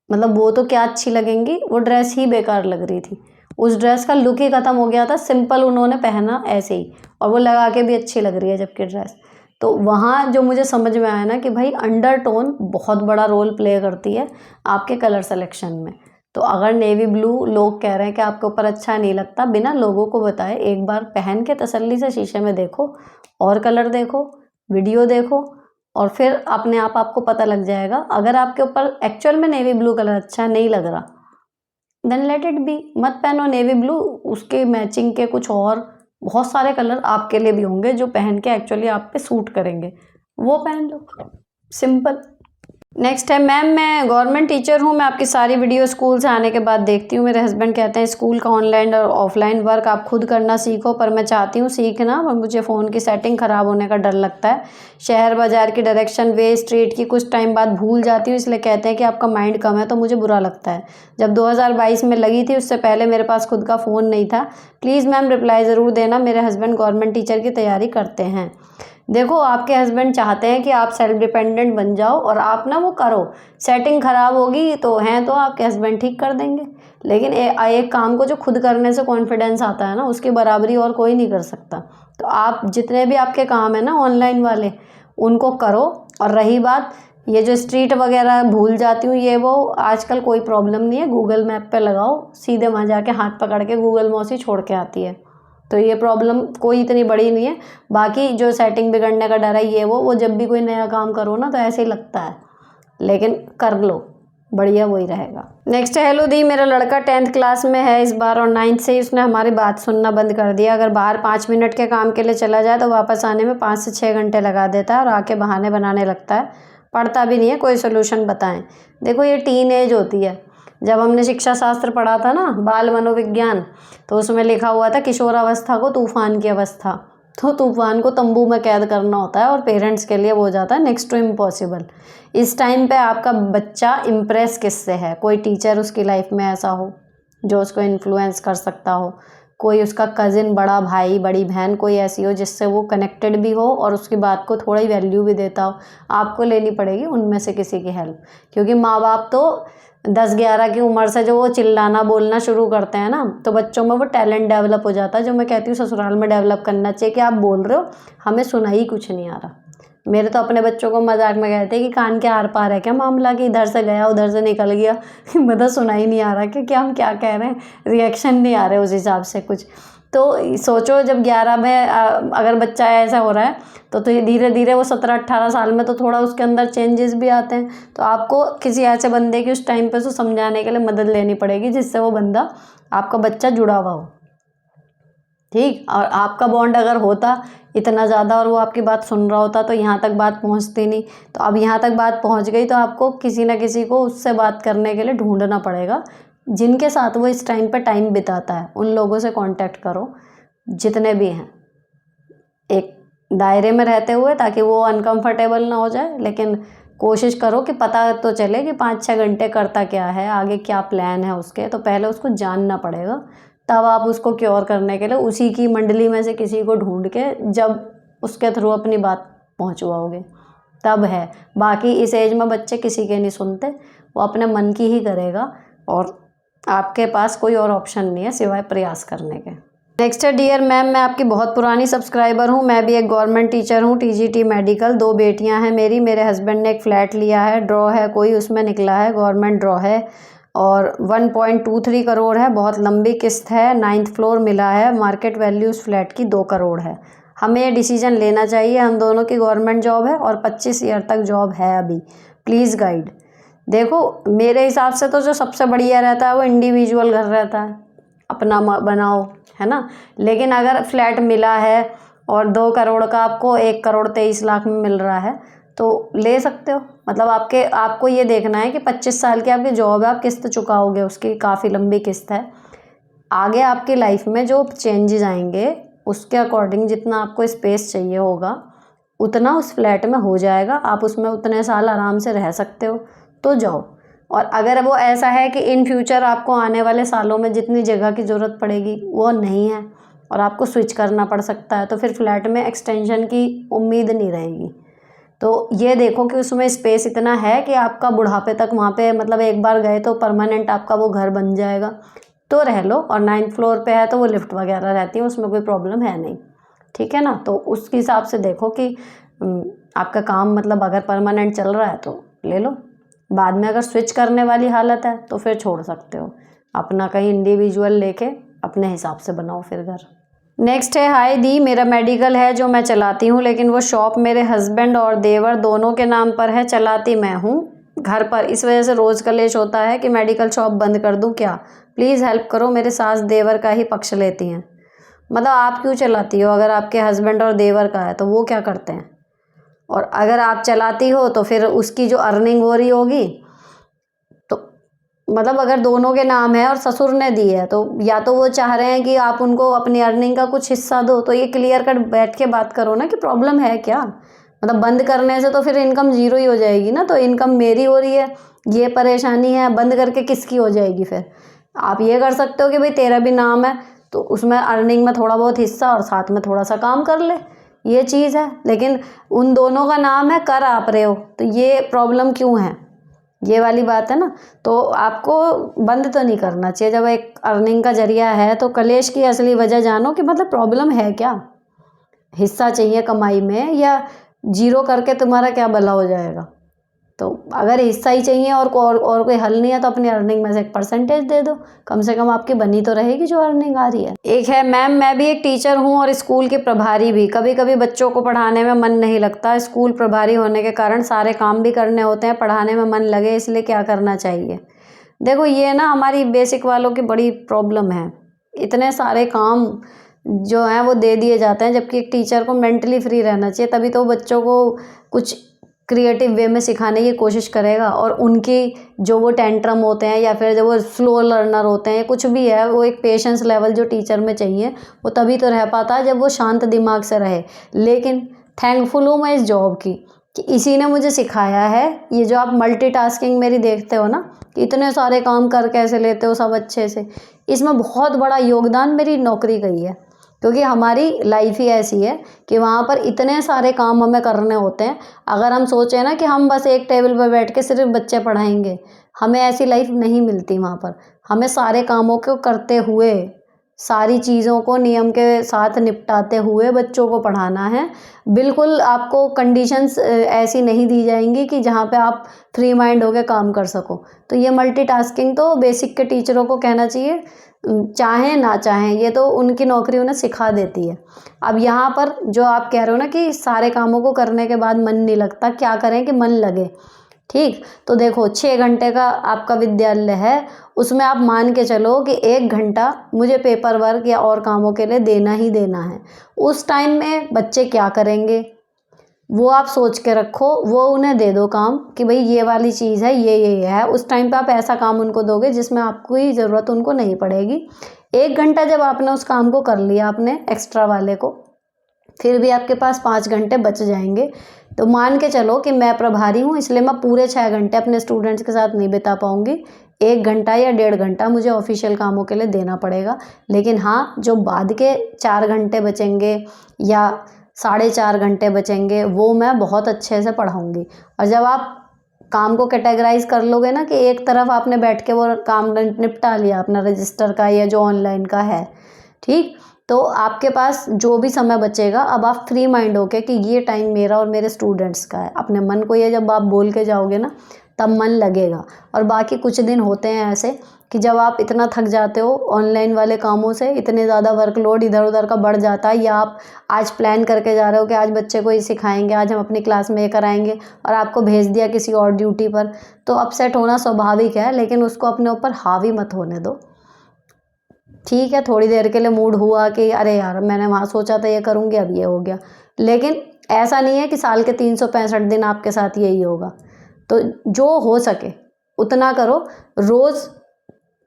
मतलब वो तो क्या अच्छी लगेंगी, वो ड्रेस ही बेकार लग रही थी, उस ड्रेस का लुक ही ख़त्म हो गया था। सिंपल उन्होंने पहना ऐसे ही और वो लगा के भी अच्छी लग रही है जबकि ड्रेस। तो वहाँ जो मुझे समझ में आया ना कि भाई अंडर टोन बहुत बड़ा रोल प्ले करती है आपके कलर सिलेक्शन में। तो अगर नेवी ब्लू लोग कह रहे हैं कि आपके ऊपर अच्छा नहीं लगता, बिना लोगों को बताए एक बार पहन के तसल्ली से शीशे में देखो, और कलर देखो, वीडियो देखो, और फिर अपने आप आपको पता लग जाएगा। अगर आपके ऊपर एक्चुअल में नेवी ब्लू कलर अच्छा नहीं लग रहा देन लेट इट बी, मत पहनो नेवी ब्लू, उसके मैचिंग के कुछ और बहुत सारे कलर आपके लिए भी होंगे जो पहन के एक्चुअली आप पे सूट करेंगे, वो पहन लो, सिंपल। नेक्स्ट है, मैम मैं गवर्नमेंट टीचर हूँ, मैं आपकी सारी वीडियो स्कूल से आने के बाद देखती हूँ। मेरे हस्बैंड कहते हैं स्कूल का ऑनलाइन और ऑफलाइन वर्क आप खुद करना सीखो, पर मैं चाहती हूँ सीखना, पर मुझे फ़ोन की सेटिंग ख़राब होने का डर लगता है। शहर बाज़ार की डायरेक्शन, वे स्ट्रीट की कुछ टाइम बाद भूल जाती हूँ, इसलिए कहते हैं कि आपका माइंड कम है, तो मुझे बुरा लगता है। जब 2022 में लगी थी उससे पहले मेरे पास खुद का फ़ोन नहीं था। प्लीज़ मैम रिप्लाई ज़रूर देना, मेरे हस्बैंड गवर्नमेंट टीचर की तैयारी करते हैं। देखो आपके हस्बैंड चाहते हैं कि आप सेल्फ डिपेंडेंट बन जाओ और आप ना वो करो, सेटिंग ख़राब होगी तो हैं तो आपके हस्बैंड ठीक कर देंगे, लेकिन एक काम को जो खुद करने से कॉन्फिडेंस आता है ना उसकी बराबरी और कोई नहीं कर सकता। तो आप जितने भी आपके काम है ना ऑनलाइन वाले उनको करो। और रही बात ये जो स्ट्रीट वगैरह भूल जाती हूँ ये वो, आजकल कोई प्रॉब्लम नहीं है, गूगल मैप पे लगाओ, सीधे वहाँ जाके हाथ पकड़ के गूगल मौसी छोड़ के आती है, तो ये प्रॉब्लम कोई इतनी बड़ी नहीं है। बाकी जो सेटिंग बिगड़ने का डर है ये वो जब भी कोई नया काम करो ना तो ऐसे ही लगता है, लेकिन कर लो, बढ़िया वही रहेगा। नेक्स्ट है, हेलो दी, मेरा लड़का 10th क्लास में है इस बार और 9th से ही उसने हमारी बात सुनना बंद कर दिया। अगर बाहर 5 मिनट के काम के लिए चला जाए तो वापस आने में 5 से 6 घंटे लगा देता है और आके बहाने बनाने लगता है, पढ़ता भी नहीं है, कोई सोल्यूशन बताएं। देखो ये टीन एज होती है, जब हमने शिक्षा शास्त्र पढ़ा था ना बाल मनोविज्ञान, तो उसमें लिखा हुआ था किशोरावस्था को तूफान की अवस्था, तो तूफान को तंबू में कैद करना होता है और पेरेंट्स के लिए वो हो जाता है नेक्स्ट टू इम्पॉसिबल। इस टाइम पे आपका बच्चा इम्प्रेस किससे है, कोई टीचर उसकी लाइफ में ऐसा हो जो उसको इन्फ्लुएंस कर सकता हो, कोई उसका कज़िन, बड़ा भाई, बड़ी बहन, कोई ऐसी हो जिससे वो कनेक्टेड भी हो और उसकी बात को थोड़ी वैल्यू भी देता हो। आपको लेनी पड़ेगी उनमें से किसी की हेल्प, क्योंकि माँ बाप तो 10-11 की उम्र से जो वो चिल्लाना बोलना शुरू करते हैं ना, तो बच्चों में वो टैलेंट डेवलप हो जाता है, जो मैं कहती हूँ ससुराल में डेवलप करना चाहिए कि आप बोल रहे हो, हमें सुना ही कुछ नहीं आ रहा। मेरे तो अपने बच्चों को मजाक में कहते हैं कि कान के आर पार है क्या मामला, कि इधर से गया उधर से निकल गया मतलब सुना ही नहीं आ रहा कि हम क्या कह रहे हैं, रिएक्शन नहीं आ रहे उस हिसाब से कुछ। तो सोचो जब 11 में अगर बच्चा ऐसा हो रहा है तो धीरे धीरे वो 17-18 साल में तो थोड़ा उसके अंदर चेंजेस भी आते हैं। तो आपको किसी ऐसे बंदे की उस टाइम पे तो समझाने के लिए मदद लेनी पड़ेगी जिससे वो बंदा, आपका बच्चा जुड़ा हुआ हो, ठीक। और आपका बॉन्ड अगर होता इतना ज़्यादा और वो आपकी बात सुन रहा होता तो यहाँ तक बात पहुँचती नहीं। तो अब यहाँ तक बात पहुँच गई तो आपको किसी न किसी को उससे बात करने के लिए ढूंढना पड़ेगा, जिनके साथ वो इस टाइम पे टाइम बिताता है। उन लोगों से कांटेक्ट करो जितने भी हैं, एक दायरे में रहते हुए, ताकि वो अनकंफर्टेबल ना हो जाए। लेकिन कोशिश करो कि पता तो चले कि 5-6 घंटे करता क्या है, आगे क्या प्लान है उसके। तो पहले उसको जानना पड़ेगा, तब आप उसको क्योर करने के लिए उसी की मंडली में से किसी को ढूंढ के जब उसके थ्रू अपनी बात पहुंचवाओगे तब है। बाकी इस एज में बच्चे किसी के नहीं सुनते, वो अपने मन की ही करेगा और आपके पास कोई और ऑप्शन नहीं है सिवाय प्रयास करने के। नेक्स्ट है, डियर मैम, मैं आपकी बहुत पुरानी सब्सक्राइबर हूँ। मैं भी एक गवर्नमेंट टीचर हूँ, टीजीटी मेडिकल। 2 बेटियाँ हैं मेरी। मेरे हस्बैंड ने एक फ़्लैट लिया है, ड्रॉ है कोई उसमें निकला है, गवर्नमेंट ड्रॉ है और 1.23 करोड़ है, बहुत लंबी किस्त है। 9th फ्लोर मिला है, मार्केट वैल्यू उस फ्लैट की 2 करोड़ है। हमें ये डिसीजन लेना चाहिए, हम दोनों की गवर्नमेंट जॉब है और 25 ईयर तक जॉब है अभी, प्लीज़ गाइड। देखो मेरे हिसाब से तो जो सबसे बढ़िया रहता है वो इंडिविजुअल घर रहता है, अपना बनाओ, है ना। लेकिन अगर फ्लैट मिला है और 2 करोड़ का आपको 1 करोड़ 23 लाख में मिल रहा है तो ले सकते हो। मतलब आपको ये देखना है कि 25 साल की आपकी जॉब है, आप किस्त चुकाओगे उसकी, काफ़ी लंबी किस्त है। आगे आपकी लाइफ में जो चेंजेस आएंगे उसके अकॉर्डिंग जितना आपको स्पेस चाहिए होगा उतना उस फ्लैट में हो जाएगा, आप उसमें उतने साल आराम से रह सकते हो तो जाओ। और अगर वो ऐसा है कि इन फ्यूचर आपको आने वाले सालों में जितनी जगह की ज़रूरत पड़ेगी वो नहीं है और आपको स्विच करना पड़ सकता है, तो फिर फ्लैट में एक्सटेंशन की उम्मीद नहीं रहेगी। तो ये देखो कि उसमें स्पेस इतना है कि आपका बुढ़ापे तक वहाँ पे, मतलब एक बार गए तो परमानेंट आपका वो घर बन जाएगा, तो रह लो। और 9th फ्लोर पे है तो वो लिफ्ट वगैरह रहती है, उसमें कोई प्रॉब्लम है नहीं, ठीक है ना। तो उस हिसाब से देखो कि आपका काम मतलब अगर परमानेंट चल रहा है तो ले लो, बाद में अगर स्विच करने वाली हालत है तो फिर छोड़ सकते हो, अपना कहीं इंडिविजुअल लेके अपने हिसाब से बनाओ फिर घर। नेक्स्ट है, हाय दी, मेरा मेडिकल है जो मैं चलाती हूँ, लेकिन वो शॉप मेरे हस्बैंड और देवर दोनों के नाम पर है, चलाती मैं हूँ घर पर। इस वजह से रोज़ कलेश होता है कि मेडिकल शॉप बंद कर दूँ क्या, प्लीज़ हेल्प करो। मेरे सास देवर का ही पक्ष लेती हैं। मतलब आप क्यों चलाती हो, अगर आपके हस्बैंड और देवर का है तो वो क्या करते हैं, और अगर आप चलाती हो तो फिर उसकी जो अर्निंग हो रही होगी, तो मतलब अगर दोनों के नाम है और ससुर ने दी है तो या तो वो चाह रहे हैं कि आप उनको अपनी अर्निंग का कुछ हिस्सा दो, तो ये क्लियर कट बैठ के बात करो ना कि प्रॉब्लम है क्या। मतलब बंद करने से तो फिर इनकम ज़ीरो ही हो जाएगी ना, तो इनकम मेरी हो रही है, ये परेशानी है, बंद करके किसकी हो जाएगी। फिर आप ये कर सकते हो कि भाई तेरा भी नाम है तो उसमें अर्निंग में थोड़ा बहुत हिस्सा और साथ में थोड़ा सा काम कर ले, ये चीज़ है। लेकिन उन दोनों का नाम है, कर आप रहे हो, तो ये प्रॉब्लम क्यों है, ये वाली बात है ना। तो आपको बंद तो नहीं करना चाहिए, जब एक अर्निंग का जरिया है तो कलेश की असली वजह जानो कि मतलब प्रॉब्लम है क्या, हिस्सा चाहिए कमाई में या जीरो करके तुम्हारा क्या भला हो जाएगा। तो अगर हिस्सा ही चाहिए और कोई हल नहीं है तो अपनी अर्निंग में से एक परसेंटेज दे दो, कम से कम आपकी बनी तो रहेगी जो अर्निंग आ रही है। एक है, मैम मैं भी एक टीचर हूँ और स्कूल की प्रभारी भी, कभी कभी बच्चों को पढ़ाने में मन नहीं लगता, स्कूल प्रभारी होने के कारण सारे काम भी करने होते हैं, पढ़ाने में मन लगे, इसलिए क्या करना चाहिए। देखो ये ना हमारी बेसिक वालों की बड़ी प्रॉब्लम है, इतने सारे काम जो हैं वो दे दिए जाते हैं, जबकि एक टीचर को मेंटली फ्री रहना चाहिए, तभी तो बच्चों को कुछ क्रिएटिव वे में सिखाने की कोशिश करेगा। और उनकी जो वो टेंट्रम होते हैं या फिर जो वो स्लो लर्नर होते हैं, कुछ भी है, वो एक पेशेंस लेवल जो टीचर में चाहिए वो तभी तो रह पाता है जब वो शांत दिमाग से रहे। लेकिन थैंकफुल हूँ मैं इस जॉब की कि इसी ने मुझे सिखाया है। ये जो आप मल्टीटास्किंग मेरी देखते हो ना, कि इतने सारे काम कर कैसे लेते हो सब अच्छे से, इसमें बहुत बड़ा योगदान मेरी नौकरी का ही है। क्योंकि हमारी लाइफ ही ऐसी है कि वहाँ पर इतने सारे काम हमें करने होते हैं। अगर हम सोचें ना कि हम बस एक टेबल पर बैठ के सिर्फ बच्चे पढ़ाएंगे, हमें ऐसी लाइफ नहीं मिलती। वहाँ पर हमें सारे कामों को करते हुए, सारी चीज़ों को नियम के साथ निपटाते हुए बच्चों को पढ़ाना है। बिल्कुल आपको कंडीशंस ऐसी नहीं दी जाएंगी कि जहाँ पे आप फ्री माइंड होकर काम कर सको। तो ये मल्टीटास्किंग तो बेसिक के टीचरों को कहना चाहिए, चाहें ना चाहें, ये तो उनकी नौकरी उन्हें सिखा देती है। अब यहाँ पर जो आप कह रहे हो ना कि सारे कामों को करने के बाद मन नहीं लगता, क्या करें कि मन लगे। ठीक, तो देखो 6 घंटे का आपका विद्यालय है, उसमें आप मान के चलो कि 1 घंटा मुझे पेपर वर्क या और कामों के लिए देना ही देना है। उस टाइम में बच्चे क्या करेंगे वो आप सोच के रखो, वो उन्हें दे दो काम कि भाई ये वाली चीज़ है, ये है। उस टाइम पे आप ऐसा काम उनको दोगे जिसमें आपको ही ज़रूरत उनको नहीं पड़ेगी। 1 घंटा जब आपने उस काम को कर लिया आपने एक्स्ट्रा वाले को, फिर भी आपके पास 5 घंटे बच जाएंगे। तो मान के चलो कि मैं प्रभारी हूँ, इसलिए मैं पूरे 6 घंटे अपने स्टूडेंट्स के साथ नहीं बिता पाऊँगी। 1 घंटा या 1.5 घंटा मुझे ऑफिशियल कामों के लिए देना पड़ेगा। लेकिन हाँ, जो बाद के 4 घंटे बचेंगे या 4.5 घंटे बचेंगे, वो मैं बहुत अच्छे से पढ़ाऊँगी। और जब आप काम को कैटेगराइज कर लोगे ना कि एक तरफ आपने बैठ के वो काम निपटा लिया अपना रजिस्टर का या जो ऑनलाइन का है, ठीक, तो आपके पास जो भी समय बचेगा, अब आप फ्री माइंड होके कि ये टाइम मेरा और मेरे स्टूडेंट्स का है। अपने मन को ये जब आप बोल के जाओगे ना, तब मन लगेगा। और बाकी कुछ दिन होते हैं ऐसे कि जब आप इतना थक जाते हो ऑनलाइन वाले कामों से, इतने ज़्यादा वर्कलोड इधर उधर का बढ़ जाता है, या आप आज प्लान करके जा रहे हो कि आज बच्चे को ये सिखाएंगे, आज हम अपनी क्लास में ये कराएंगे, और आपको भेज दिया किसी और ड्यूटी पर, तो अपसेट होना स्वाभाविक है। लेकिन उसको अपने ऊपर हावी मत होने दो। ठीक है, थोड़ी देर के लिए मूड हुआ कि अरे यार मैंने वहाँ सोचा था ये करूँगी, अब ये हो गया। लेकिन ऐसा नहीं है कि साल के 365 दिन आपके साथ यही होगा। तो जो हो सके उतना करो। रोज़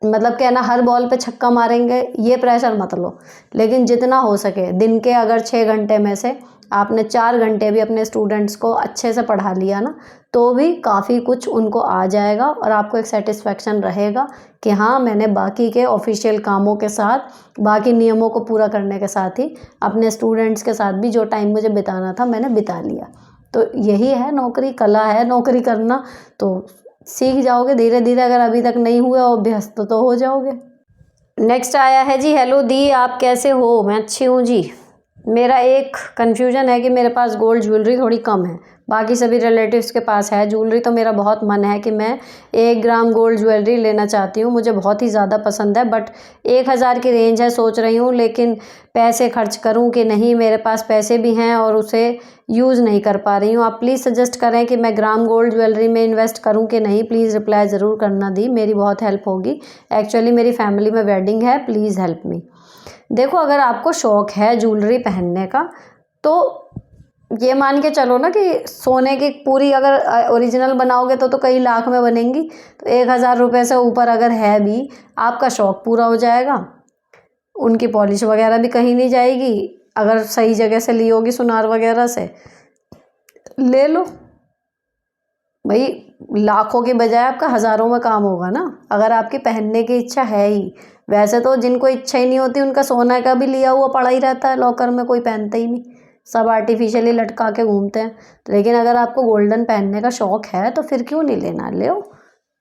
मतलब कहना हर बॉल पे छक्का मारेंगे ये प्रेशर मत लो। लेकिन जितना हो सके दिन के अगर 6 घंटे में से आपने 4 घंटे भी अपने स्टूडेंट्स को अच्छे से पढ़ा लिया ना, तो भी काफ़ी कुछ उनको आ जाएगा और आपको एक सेटिस्फेक्शन रहेगा कि हाँ, मैंने बाकी के ऑफिशियल कामों के साथ, बाकी नियमों को पूरा करने के साथ ही अपने स्टूडेंट्स के साथ भी जो टाइम मुझे बिताना था मैंने बिता लिया। तो यही है नौकरी, कला है नौकरी करना। तो सीख जाओगे धीरे धीरे, अगर अभी तक नहीं हुआ अभ्यस्त तो हो जाओगे। नेक्स्ट आया है जी, हेलो दी, आप कैसे हो? मैं अच्छी हूँ जी। मेरा एक कन्फ्यूजन है कि मेरे पास गोल्ड ज्वेलरी थोड़ी कम है, बाकी सभी रिलेटिव्स के पास है ज्वेलरी। तो मेरा बहुत मन है कि मैं 1 ग्राम गोल्ड ज्वेलरी लेना चाहती हूँ, मुझे बहुत ही ज़्यादा पसंद है। बट 1000 की रेंज है, सोच रही हूँ लेकिन पैसे खर्च करूँ कि नहीं, मेरे पास पैसे भी हैं और उसे यूज़ नहीं कर पा रही हूँ। आप प्लीज़ सजेस्ट करें कि मैं ग्राम गोल्ड ज्वेलरी में इन्वेस्ट करूँ कि नहीं। प्लीज़ रिप्लाई ज़रूर करना दी, मेरी बहुत हेल्प होगी। एक्चुअली मेरी फैमिली में वेडिंग है, प्लीज़ हेल्प मी। देखो, अगर आपको शौक़ है ज्वेलरी पहनने का, तो ये मान के चलो ना कि सोने की पूरी अगर ओरिजिनल बनाओगे तो कई लाख में बनेंगी। तो 1000 रुपये से ऊपर अगर है भी, आपका शौक़ पूरा हो जाएगा। उनकी पॉलिश वगैरह भी कहीं नहीं जाएगी, अगर सही जगह से ली होगी सुनार वगैरह से, ले लो भाई। लाखों के बजाय आपका हज़ारों में काम होगा ना, अगर आपकी पहनने की इच्छा है ही। वैसे तो जिनको इच्छा ही नहीं होती उनका सोना का भी लिया हुआ पड़ा ही रहता है लॉकर में, कोई पहनता ही नहीं, सब आर्टिफिशियली लटका के घूमते हैं। लेकिन अगर आपको गोल्डन पहनने का शौक़ है तो फिर क्यों नहीं लेना, ले।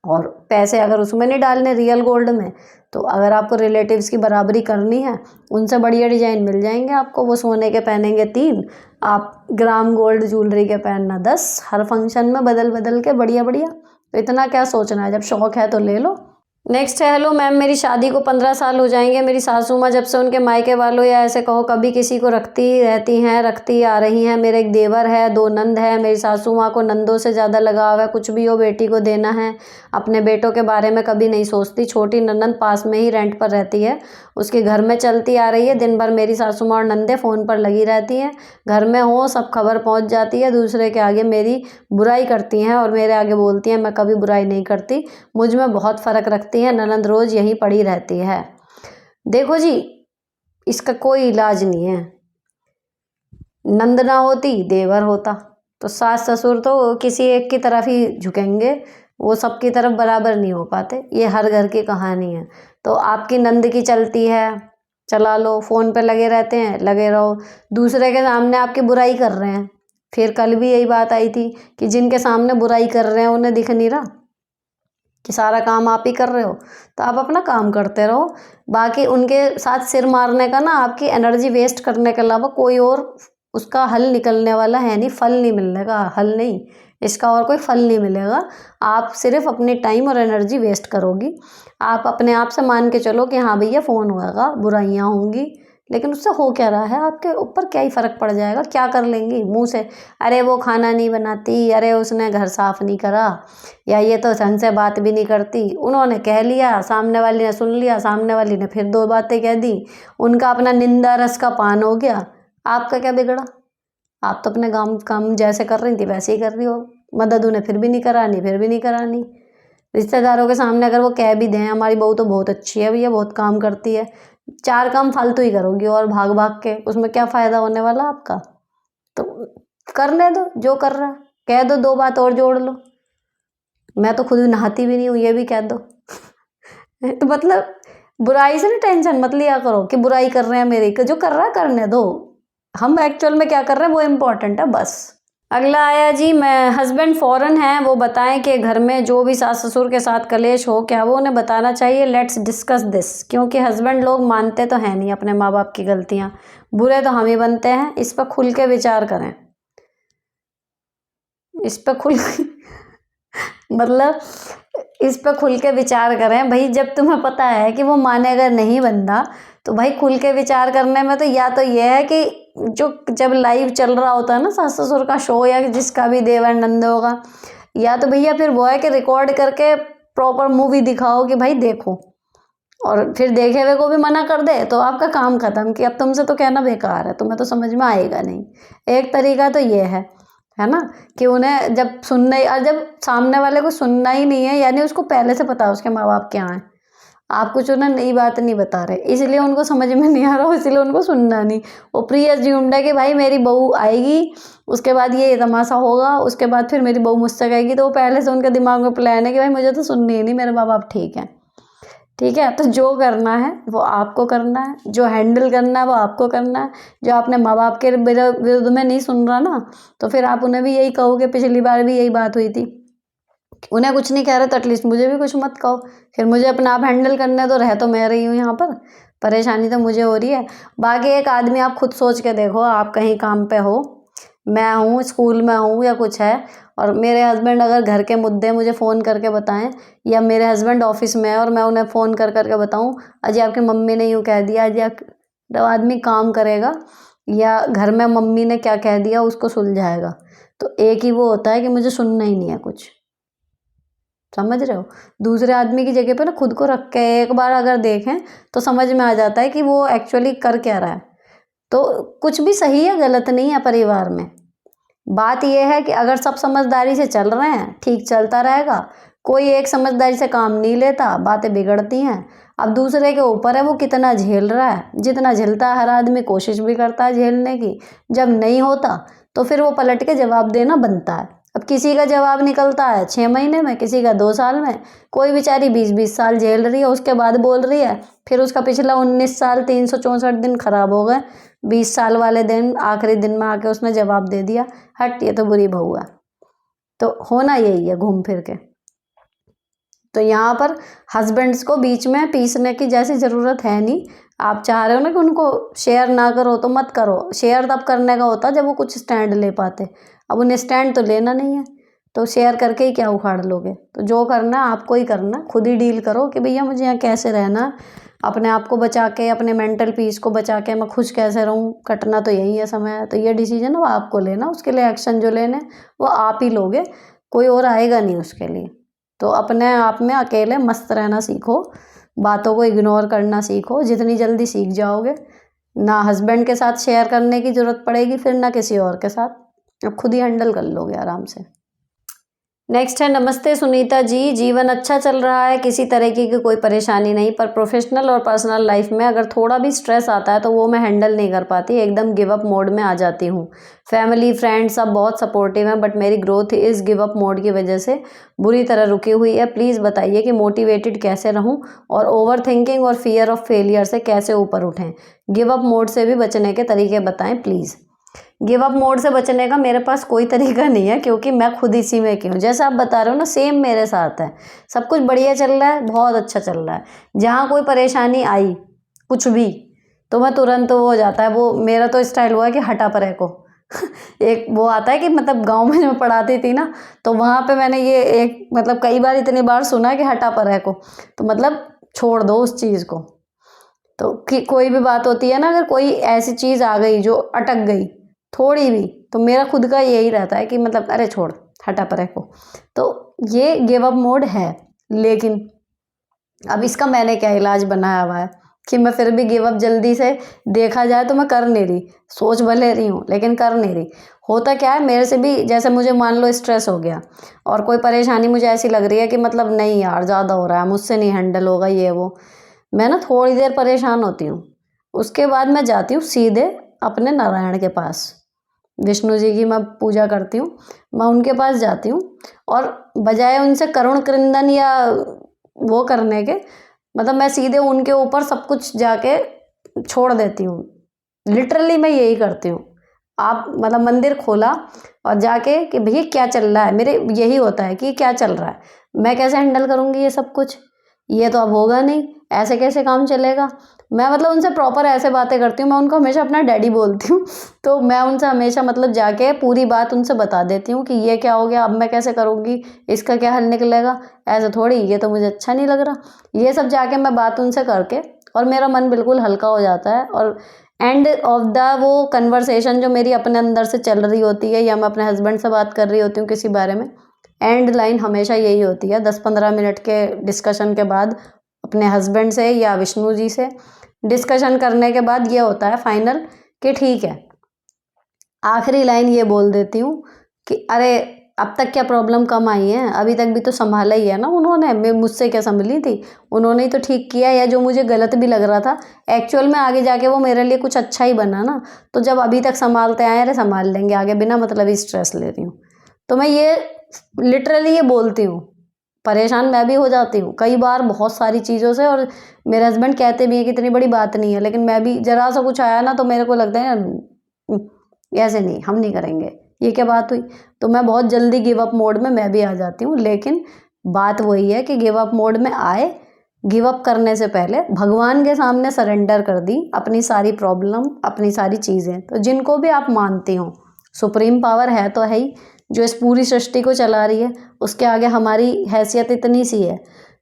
और पैसे अगर उसमें नहीं डालने रियल गोल्ड में, तो अगर आपको रिलेटिव्स की बराबरी करनी है, उनसे बढ़िया डिज़ाइन मिल जाएंगे आपको। वो सोने के पहनेंगे 3, आप ग्राम गोल्ड ज्वेलरी के पहनना 10, हर फंक्शन में बदल बदल के बढ़िया बढ़िया। तो इतना क्या सोचना है, जब शौक़ है तो ले लो। नेक्स्ट है, हेलो मैम, मेरी शादी को 15 साल हो जाएंगे। मेरी सासू माँ जब से उनके मायके वालों या ऐसे कहो कभी किसी को रखती रहती हैं, रखती आ रही हैं। मेरे एक देवर है, 2 नंद है। मेरी सासू माँ को नंदों से ज़्यादा लगाव है, कुछ भी हो बेटी को देना है। अपने बेटों के बारे में कभी नहीं सोचती। छोटी ननद पास में ही रेंट पर रहती है, उसके घर में चलती आ रही है। दिन भर मेरी सासू माँ और नंदे फ़ोन पर लगी रहती हैं। घर में हो सब खबर पहुँच जाती है। दूसरे के आगे मेरी बुराई करती हैं और मेरे आगे बोलती हैं, मैं कभी बुराई नहीं करती। मुझ में बहुत फ़र्क रखती है। ननद रोज़ यहीं पड़ी रहती है। देखो जी, इसका कोई इलाज नहीं है। नंद ना होती देवर होता, तो सास ससुर तो किसी एक की तरफ ही झुकेंगे, वो सबकी तरफ बराबर नहीं हो पाते। ये हर घर की कहानी है। तो आपकी नंद की चलती है, चला लो, फ़ोन पे लगे रहते हैं, लगे रहो। दूसरे के सामने आपकी बुराई कर रहे हैं। फिर कल भी यही बात आई थी कि जिनके सामने बुराई कर रहे हैं उन्हें दिख नहीं रहा कि सारा काम आप ही कर रहे हो, तो आप अपना काम करते रहो। बाकी उनके साथ सिर मारने का ना, आपकी एनर्जी वेस्ट करने के अलावा कोई और उसका हल निकलने वाला है नहीं, फल नहीं मिलने का, हल नहीं, इसका और कोई फल नहीं मिलेगा। आप सिर्फ अपनी टाइम और एनर्जी वेस्ट करोगी। आप अपने आप से मान के चलो कि हाँ भैया फ़ोन होगा, बुराइयाँ होंगी, लेकिन उससे हो क्या रहा है, आपके ऊपर क्या ही फ़र्क पड़ जाएगा, क्या कर लेंगी मुँह से? अरे वो खाना नहीं बनाती, अरे उसने घर साफ़ नहीं करा, या ये तो ढंग से बात भी नहीं करती। उन्होंने कह लिया, सामने वाली ने सुन लिया, सामने वाली ने फिर 2 बातें कह दी, उनका अपना निंदा रस का पान हो गया। आपका क्या बिगड़ा? आप तो अपने काम काम जैसे कर रही थी वैसे ही कर रही हो। मदद उन्हें फिर भी नहीं करानी, फिर भी नहीं करानी। रिश्तेदारों के सामने अगर वो कह भी दें हमारी बहू तो बहुत अच्छी है भैया, बहुत काम करती है, 4 काम फालतू ही करोगी और भाग भाग के, उसमें क्या फ़ायदा होने वाला आपका? तो करने दो जो कर रहा है, कह दो 2 बात और जोड़ लो। मैं तो खुद नहाती भी नहीं हूँ, ये भी कह दो। तो मतलब बुराई से ना टेंशन मत लिया करो कि बुराई कर रहे हैं मेरी, जो कर रहा है करने दो। हम एक्चुअल में क्या कर रहे हैं वो इम्पोर्टेंट है बस। अगला आया जी, मैं हस्बैंड फॉरेन हैं, वो बताएं कि घर में जो भी सास ससुर के साथ कलेश हो क्या वो उन्हें बताना चाहिए? Let's discuss this. क्योंकि हस्बैंड लोग मानते तो हैं नहीं अपने माँ बाप की गलतियाँ, बुरे तो हम ही बनते हैं। इस पर खुल के विचार करें, इस पर खुल मतलब इस पर खुल के विचार करें भाई। जब तुम्हें पता है कि वो मानेगा नहीं बंदा, तो भाई खुल के विचार करने में तो या तो ये है कि जो जब लाइव चल रहा होता है ना सास ससुर का शो या जिसका भी देवर नंदों का, या तो भैया फिर वो है कि रिकॉर्ड करके प्रॉपर मूवी दिखाओ कि भाई देखो, और फिर देखे हुए को भी मना कर दे तो आपका काम खत्म कि अब तुमसे तो कहना बेकार है, तुम्हें तो समझ में आएगा नहीं। एक तरीका तो ये है ना, कि उन्हें जब सुनना ही, और जब सामने वाले को सुनना ही नहीं है यानी उसको पहले से पता है उसके माँ बाप क्या हैं, आप कुछ उन्हें नई बात नहीं बता रहे, इसलिए उनको समझ में नहीं आ रहा, इसलिए उनको सुनना नहीं। वो प्री अज्यूम्ड है कि भाई मेरी बहू आएगी, उसके बाद ये तमाशा होगा, उसके बाद फिर मेरी बहू मुझसे कहेगी, तो वो पहले से उनके दिमाग में प्लान है कि भाई मुझे तो सुननी ही नहीं, मेरे माँ बाप ठीक है। ठीक है, तो जो करना है वो आपको करना है, जो हैंडल करना है वो आपको करना है। जो अपने माँ बाप के विरुद्ध में नहीं सुन रहा ना, तो फिर आप उन्हें भी यही कहोगे, पिछली बार भी यही बात हुई थी, उन्हें कुछ नहीं कह रहे तो एटलीस्ट मुझे भी कुछ मत कहो। फिर मुझे अपना आप हैंडल करने दो, रह तो मैं रही हूँ यहाँ पर, परेशानी तो मुझे हो रही है। बाकी एक आदमी आप खुद सोच के देखो, आप कहीं काम पे हो, मैं हूँ स्कूल में हूँ या कुछ है, और मेरे हस्बैंड अगर घर के मुद्दे मुझे फ़ोन करके बताएं, या मेरे हस्बैंड ऑफिस में है और मैं उन्हें फ़ोन कर करके बताऊँ अजय आपकी मम्मी ने यूँ कह दिया, अजय तो आदमी काम करेगा या घर में मम्मी ने क्या कह दिया उसको सुलझाएगा। तो एक ही वो होता है कि मुझे सुनना ही नहीं है कुछ, समझ रहे हो? दूसरे आदमी की जगह पे ना खुद को रख के एक बार अगर देखें तो समझ में आ जाता है कि वो एक्चुअली कर क्या रहा है। तो कुछ भी सही या गलत नहीं है परिवार में। बात यह है कि अगर सब समझदारी से चल रहे हैं ठीक चलता रहेगा, कोई एक समझदारी से काम नहीं लेता बातें बिगड़ती हैं। अब दूसरे के ऊपर है वो कितना झेल रहा है, जितना झेलता है हर आदमी कोशिश भी करता है झेलने की, जब नहीं होता तो फिर वो पलट के जवाब देना बनता है। अब किसी का जवाब निकलता है 6 महीने में, किसी का 2 साल में, कोई बेचारी 20-20 साल झेल रही है उसके बाद बोल रही है, फिर उसका पिछला 19 साल 364 दिन खराब हो गए, 20 साल वाले दिन आखिरी दिन में आके उसने जवाब दे दिया, हट ये तो बुरी बहू है। तो होना यही है घूम फिर के। तो यहाँ पर हस्बैंड्स को बीच में पीसने की जैसी ज़रूरत है नहीं। आप चाह रहे हो ना कि उनको शेयर ना करो तो मत करो, शेयर तब करने का होता जब वो कुछ स्टैंड ले पाते, अब उन्हें स्टैंड तो लेना नहीं है, तो शेयर करके ही क्या उखाड़ लोगे? तो जो करना है आपको ही करना, खुद ही डील करो कि भैया मुझे यहाँ कैसे रहना है, अपने आप को बचा के, अपने मेंटल पीस को बचा के मैं खुश कैसे रहूँ, कटना तो यही है समय। तो ये डिसीजन वो आपको लेना, उसके लिए एक्शन जो लेने वो आप ही लोगे, कोई और आएगा नहीं उसके लिए। तो अपने आप में अकेले मस्त रहना सीखो, बातों को इग्नोर करना सीखो, जितनी जल्दी सीख जाओगे ना हस्बैंड के साथ शेयर करने की ज़रूरत पड़ेगी, फिर ना किसी और के साथ, अब खुद ही हैंडल कर लोगे आराम से। नेक्स्ट है, नमस्ते सुनीता जी, जीवन अच्छा चल रहा है, किसी तरीके की कोई परेशानी नहीं, पर प्रोफेशनल और पर्सनल लाइफ में अगर थोड़ा भी स्ट्रेस आता है तो वो मैं हैंडल नहीं कर पाती, एकदम गिव अप मोड में आ जाती हूँ। फैमिली फ्रेंड्स सब बहुत सपोर्टिव हैं, बट मेरी ग्रोथ इस गिव अप मोड की वजह से बुरी तरह रुकी हुई है। प्लीज़ बताइए कि मोटिवेटेड कैसे रहूँ और ओवर थिंकिंग और फियर ऑफ फेलियर से कैसे ऊपर उठें। गिव अप मोड से भी बचने के तरीके बताएं प्लीज़। गिव अप मोड से बचने का मेरे पास कोई तरीका नहीं है, क्योंकि मैं खुद इसी में की हूँ। जैसा आप बता रहे हो ना, सेम मेरे साथ है। सब कुछ बढ़िया चल रहा है, बहुत अच्छा चल रहा है। जहाँ कोई परेशानी आई कुछ भी, तो मैं तुरंत वो हो जाता है, वो मेरा तो स्टाइल हुआ है कि हटा परे को एक वो आता है कि मतलब गांव में जब पढ़ाती थी ना, तो वहाँ पे मैंने ये एक मतलब कई बार इतनी बार सुना है कि हटा परे को, तो मतलब छोड़ दो उस चीज़ को। तो कोई भी बात होती है ना, अगर कोई ऐसी चीज़ आ गई जो अटक गई थोड़ी भी, तो मेरा खुद का यही रहता है कि मतलब अरे छोड़, हटा परे को। तो ये गिव अप मोड है। लेकिन अब इसका मैंने क्या इलाज बनाया हुआ है कि मैं फिर भी गिव अप जल्दी से, देखा जाए तो मैं कर नहीं रही, सोच भले रही हूँ लेकिन कर नहीं रही। होता क्या है मेरे से भी, जैसे मुझे मान लो स्ट्रेस हो गया और कोई परेशानी मुझे ऐसी लग रही है कि मतलब नहीं यार ज़्यादा हो रहा है, मुझसे नहीं हैंडल होगा ये वो, मैं ना थोड़ी देर परेशान होती हूँ, उसके बाद मैं जाती हूँ सीधे अपने नारायण के पास। विष्णु जी की मैं पूजा करती हूँ, मैं उनके पास जाती हूँ और बजाय उनसे करुण क्रंदन या वो करने के, मतलब मैं सीधे उनके ऊपर सब कुछ जाके छोड़ देती हूँ। लिटरली मैं यही करती हूँ। आप मतलब मंदिर खोला और जाके कि भैया क्या चल रहा है, मेरे यही होता है कि क्या चल रहा है, मैं कैसे हैंडल करूँगी ये सब कुछ, ये तो अब होगा नहीं, ऐसे कैसे काम चलेगा। मैं मतलब उनसे प्रॉपर ऐसे बातें करती हूँ, मैं उनको हमेशा अपना डैडी बोलती हूँ तो मैं उनसे हमेशा मतलब जाके पूरी बात उनसे बता देती हूँ कि ये क्या हो गया, अब मैं कैसे करूँगी, इसका क्या हल निकलेगा, ऐसे थोड़ी, ये तो मुझे अच्छा नहीं लग रहा। ये सब जाके मैं बात उनसे करके और मेरा मन बिल्कुल हल्का हो जाता है। और एंड ऑफ द वो कन्वर्सेशन जो मेरी अपने अंदर से चल रही होती है, या मैं अपने हस्बैंड से बात कर रही होती हूँ किसी बारे में, एंड लाइन हमेशा यही होती है 10-15 मिनट के डिस्कशन के बाद अपने हस्बैंड से या विष्णु जी से डिस्कशन करने के बाद ये होता है फाइनल कि ठीक है। आखिरी लाइन ये बोल देती हूँ कि अरे अब तक क्या प्रॉब्लम कम आई है, अभी तक भी तो संभाला ही है ना उन्होंने, मैं मुझसे क्या संभली थी, उन्होंने ही तो ठीक किया, या जो मुझे गलत भी लग रहा था एक्चुअल में आगे जाके वो मेरे लिए कुछ अच्छा ही बना ना। तो जब अभी तक संभालते आए, अरे संभाल लेंगे आगे, बिना मतलब ही स्ट्रेस ले रही हूँ। तो मैं ये लिटरली ये बोलती हूँ। परेशान मैं भी हो जाती हूँ कई बार बहुत सारी चीज़ों से, और मेरे हस्बैंड कहते भी हैं कि इतनी बड़ी बात नहीं है, लेकिन मैं भी ज़रा सा कुछ आया ना तो मेरे को लगता है ना, ऐसे नहीं, हम नहीं करेंगे, ये क्या बात हुई। तो मैं बहुत जल्दी गिव अप मोड में मैं भी आ जाती हूँ। लेकिन बात वही है कि गिव अप मोड में आए, गिव अप करने से पहले भगवान के सामने सरेंडर कर दी अपनी सारी प्रॉब्लम, अपनी सारी चीज़ें। तो जिनको भी आप मानते हो, सुप्रीम पावर है तो है ही, जो इस पूरी सृष्टि को चला रही है, उसके आगे हमारी हैसियत इतनी सी है।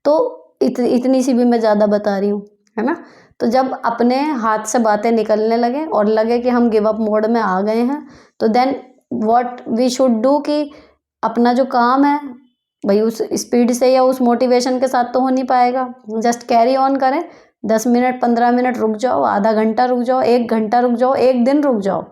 तो इतनी सी भी मैं ज़्यादा बता रही हूँ, है ना। तो जब अपने हाथ से बातें निकलने लगे और लगे कि हम गिव अप मोड में आ गए हैं, तो then what we should do कि अपना जो काम है भाई उस स्पीड से या उस मोटिवेशन के साथ तो हो नहीं पाएगा, जस्ट कैरी ऑन करें। 10 मिनट 15 मिनट रुक जाओ, आधा घंटा रुक जाओ, 1 घंटा रुक जाओ, एक दिन रुक जाओ,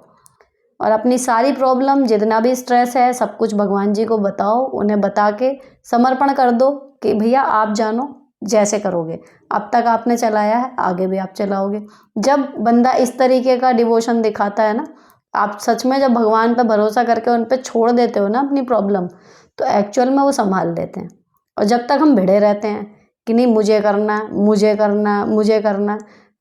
और अपनी सारी प्रॉब्लम जितना भी स्ट्रेस है सब कुछ भगवान जी को बताओ, उन्हें बता के समर्पण कर दो कि भैया आप जानो जैसे करोगे, अब तक आपने चलाया है आगे भी आप चलाओगे। जब बंदा इस तरीके का डिवोशन दिखाता है ना, आप सच में जब भगवान पर भरोसा करके उन पर छोड़ देते हो ना अपनी प्रॉब्लम, तो एक्चुअल में वो संभाल देते हैं। और जब तक हम भिड़े रहते हैं कि नहीं मुझे करना मुझे करना मुझे करना,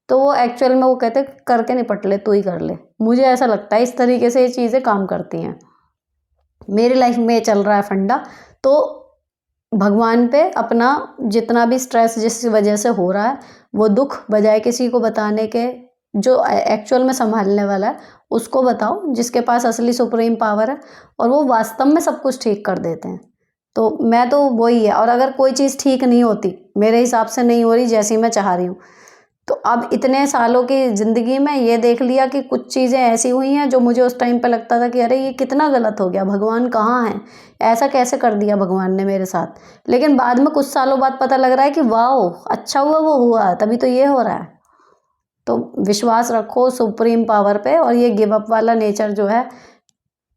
तो वो एक्चुअल में वो कहते करके निपट ले, तू ही कर ले। मुझे ऐसा लगता है इस तरीके से ये चीज़ें काम करती हैं। मेरी लाइफ में चल रहा है फंडा। तो भगवान पे अपना जितना भी स्ट्रेस जिस वजह से हो रहा है, वो दुख बजाय किसी को बताने के, जो एक्चुअल में संभालने वाला है उसको बताओ, जिसके पास असली सुप्रीम पावर है, और वो वास्तव में सब कुछ ठीक कर देते हैं। तो मैं तो वही है। और अगर कोई चीज़ ठीक नहीं होती, मेरे हिसाब से नहीं हो रही जैसी मैं चाह रही हूँ, तो अब इतने सालों की ज़िंदगी में ये देख लिया कि कुछ चीज़ें ऐसी हुई हैं जो मुझे उस टाइम पे लगता था कि अरे ये कितना गलत हो गया, भगवान कहाँ हैं, ऐसा कैसे कर दिया भगवान ने मेरे साथ। लेकिन बाद में कुछ सालों बाद पता लग रहा है कि वाह अच्छा हुआ वो हुआ, तभी तो ये हो रहा है। तो विश्वास रखो सुप्रीम पावर पे, और ये गिव अप वाला नेचर जो है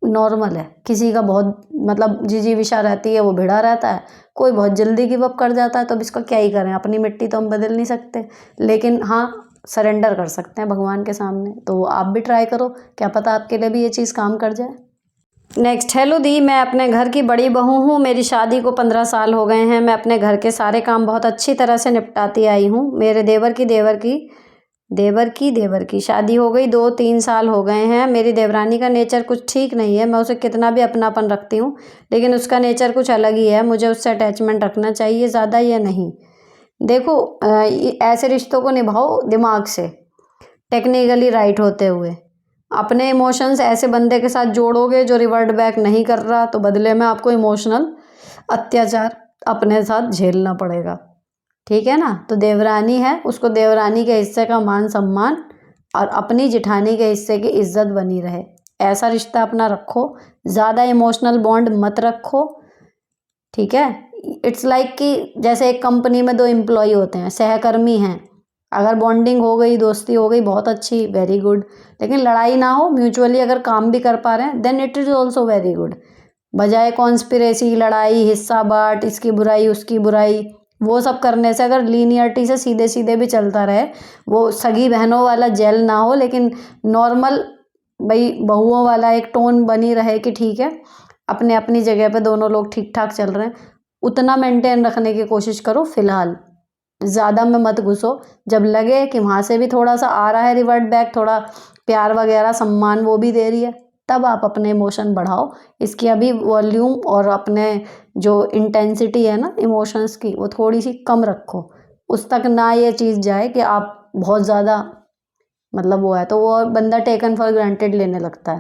नॉर्मल है। किसी का बहुत मतलब जिजी विशा रहती है, वो भिड़ा रहता है, कोई बहुत जल्दी गिव अप कर जाता है। तो अब इसका क्या ही करें, अपनी मिट्टी तो हम बदल नहीं सकते, लेकिन हाँ सरेंडर कर सकते हैं भगवान के सामने। तो आप भी ट्राई करो, क्या पता आपके लिए भी ये चीज़ काम कर जाए। नेक्स्ट, हेलो दी, मैं अपने घर की बड़ी बहू हूँ। मेरी शादी को 15 साल हो गए हैं। मैं अपने घर के सारे काम बहुत अच्छी तरह से निपटाती आई हूँ। मेरे देवर की शादी हो गई, 2-3 साल हो गए हैं। मेरी देवरानी का नेचर कुछ ठीक नहीं है। मैं उसे कितना भी अपनापन रखती हूँ, लेकिन उसका नेचर कुछ अलग ही है। मुझे उससे अटैचमेंट रखना चाहिए, ज़्यादा या नहीं? देखो, ऐसे रिश्तों को निभाओ दिमाग से, टेक्निकली राइट होते हुए। अपने इमोशंस ऐसे बंदे के साथ जोड़ोगे जो रिवर्ट बैक नहीं कर रहा, तो बदले में आपको इमोशनल अत्याचार अपने साथ झेलना पड़ेगा। ठीक है ना? तो देवरानी है, उसको देवरानी के हिस्से का मान सम्मान और अपनी जिठानी के हिस्से की इज्जत बनी रहे, ऐसा रिश्ता अपना रखो। ज़्यादा इमोशनल बॉन्ड मत रखो। ठीक है? इट्स लाइक कि जैसे एक कंपनी में 2 एम्प्लॉय होते हैं, सहकर्मी हैं। अगर बॉन्डिंग हो गई, दोस्ती हो गई, बहुत अच्छी, वेरी गुड। लेकिन लड़ाई ना हो, म्यूचुअली अगर काम भी कर पा रहे हैं, then it is also very good. बजाय कॉन्स्पिरेसी, लड़ाई, हिस्सा बांट, इसकी बुराई उसकी बुराई, वो सब करने से अगर लीनियरिटी से सीधे सीधे भी चलता रहे, वो सगी बहनों वाला जेल ना हो, लेकिन नॉर्मल भाई बहुओं वाला एक टोन बनी रहे कि ठीक है, अपने अपनी जगह पे दोनों लोग ठीक ठाक चल रहे हैं, उतना मेंटेन रखने की कोशिश करो फ़िलहाल। ज़्यादा में मत घुसो। जब लगे कि वहाँ से भी थोड़ा सा आ रहा है रिवर्ट बैक, थोड़ा प्यार वगैरह सम्मान वो भी दे रही है, तब आप अपने इमोशन बढ़ाओ। इसकी अभी वॉल्यूम और अपने जो इंटेंसिटी है ना इमोशंस की, वो थोड़ी सी कम रखो। उस तक ना ये चीज़ जाए कि आप बहुत ज़्यादा मतलब वो है, तो वो बंदा टेकन फॉर ग्रांटेड लेने लगता है।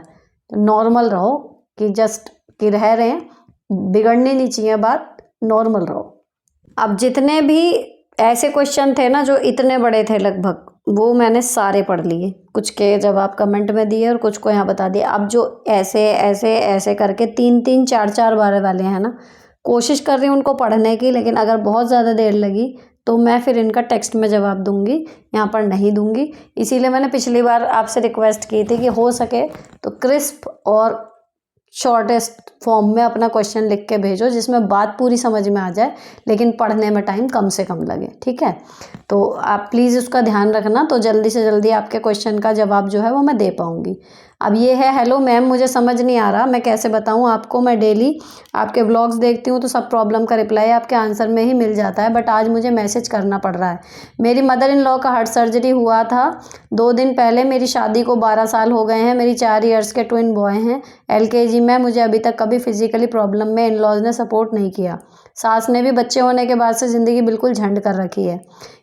तो नॉर्मल रहो कि जस्ट कि रह रहे हैं, बिगड़नी नहीं चाहिए बात, नॉर्मल रहो। अब जितने भी ऐसे क्वेश्चन थे ना जो इतने बड़े थे लगभग, वो मैंने सारे पढ़ लिए। कुछ के जवाब कमेंट में दिए और कुछ को यहाँ बता दिए। अब जो ऐसे ऐसे ऐसे करके 3-3 4-4 बार वाले हैं ना, कोशिश कर रही हूँ उनको पढ़ने की, लेकिन अगर बहुत ज़्यादा देर लगी तो मैं फिर इनका टेक्स्ट में जवाब दूंगी, यहाँ पर नहीं दूंगी। इसीलिए मैंने पिछली बार आपसे रिक्वेस्ट की थी कि हो सके तो क्रिस्प और शॉर्टेस्ट फॉर्म में अपना क्वेश्चन लिख के भेजो, जिसमें बात पूरी समझ में आ जाए, लेकिन पढ़ने में टाइम कम से कम लगे। ठीक है? तो आप प्लीज़ उसका ध्यान रखना, तो जल्दी से जल्दी आपके क्वेश्चन का जवाब जो है वो मैं दे पाऊँगी। अब ये है, हेलो मैम, मुझे समझ नहीं आ रहा मैं कैसे बताऊँ आपको। मैं डेली आपके व्लॉग्स देखती हूँ, तो सब प्रॉब्लम का रिप्लाई आपके आंसर में ही मिल जाता है, बट आज मुझे मैसेज करना पड़ रहा है। मेरी मदर इन लॉ का हार्ट सर्जरी हुआ था 2 दिन पहले। मेरी शादी को 12 साल हो गए हैं। मेरी 4 ईयर्स के ट्विन बॉय हैं, LKG में। मुझे अभी तक कभी फिजिकली प्रॉब्लम में इन लॉज ने सपोर्ट नहीं किया। सास ने भी बच्चे होने के बाद से ज़िंदगी बिल्कुल झंड कर रखी है।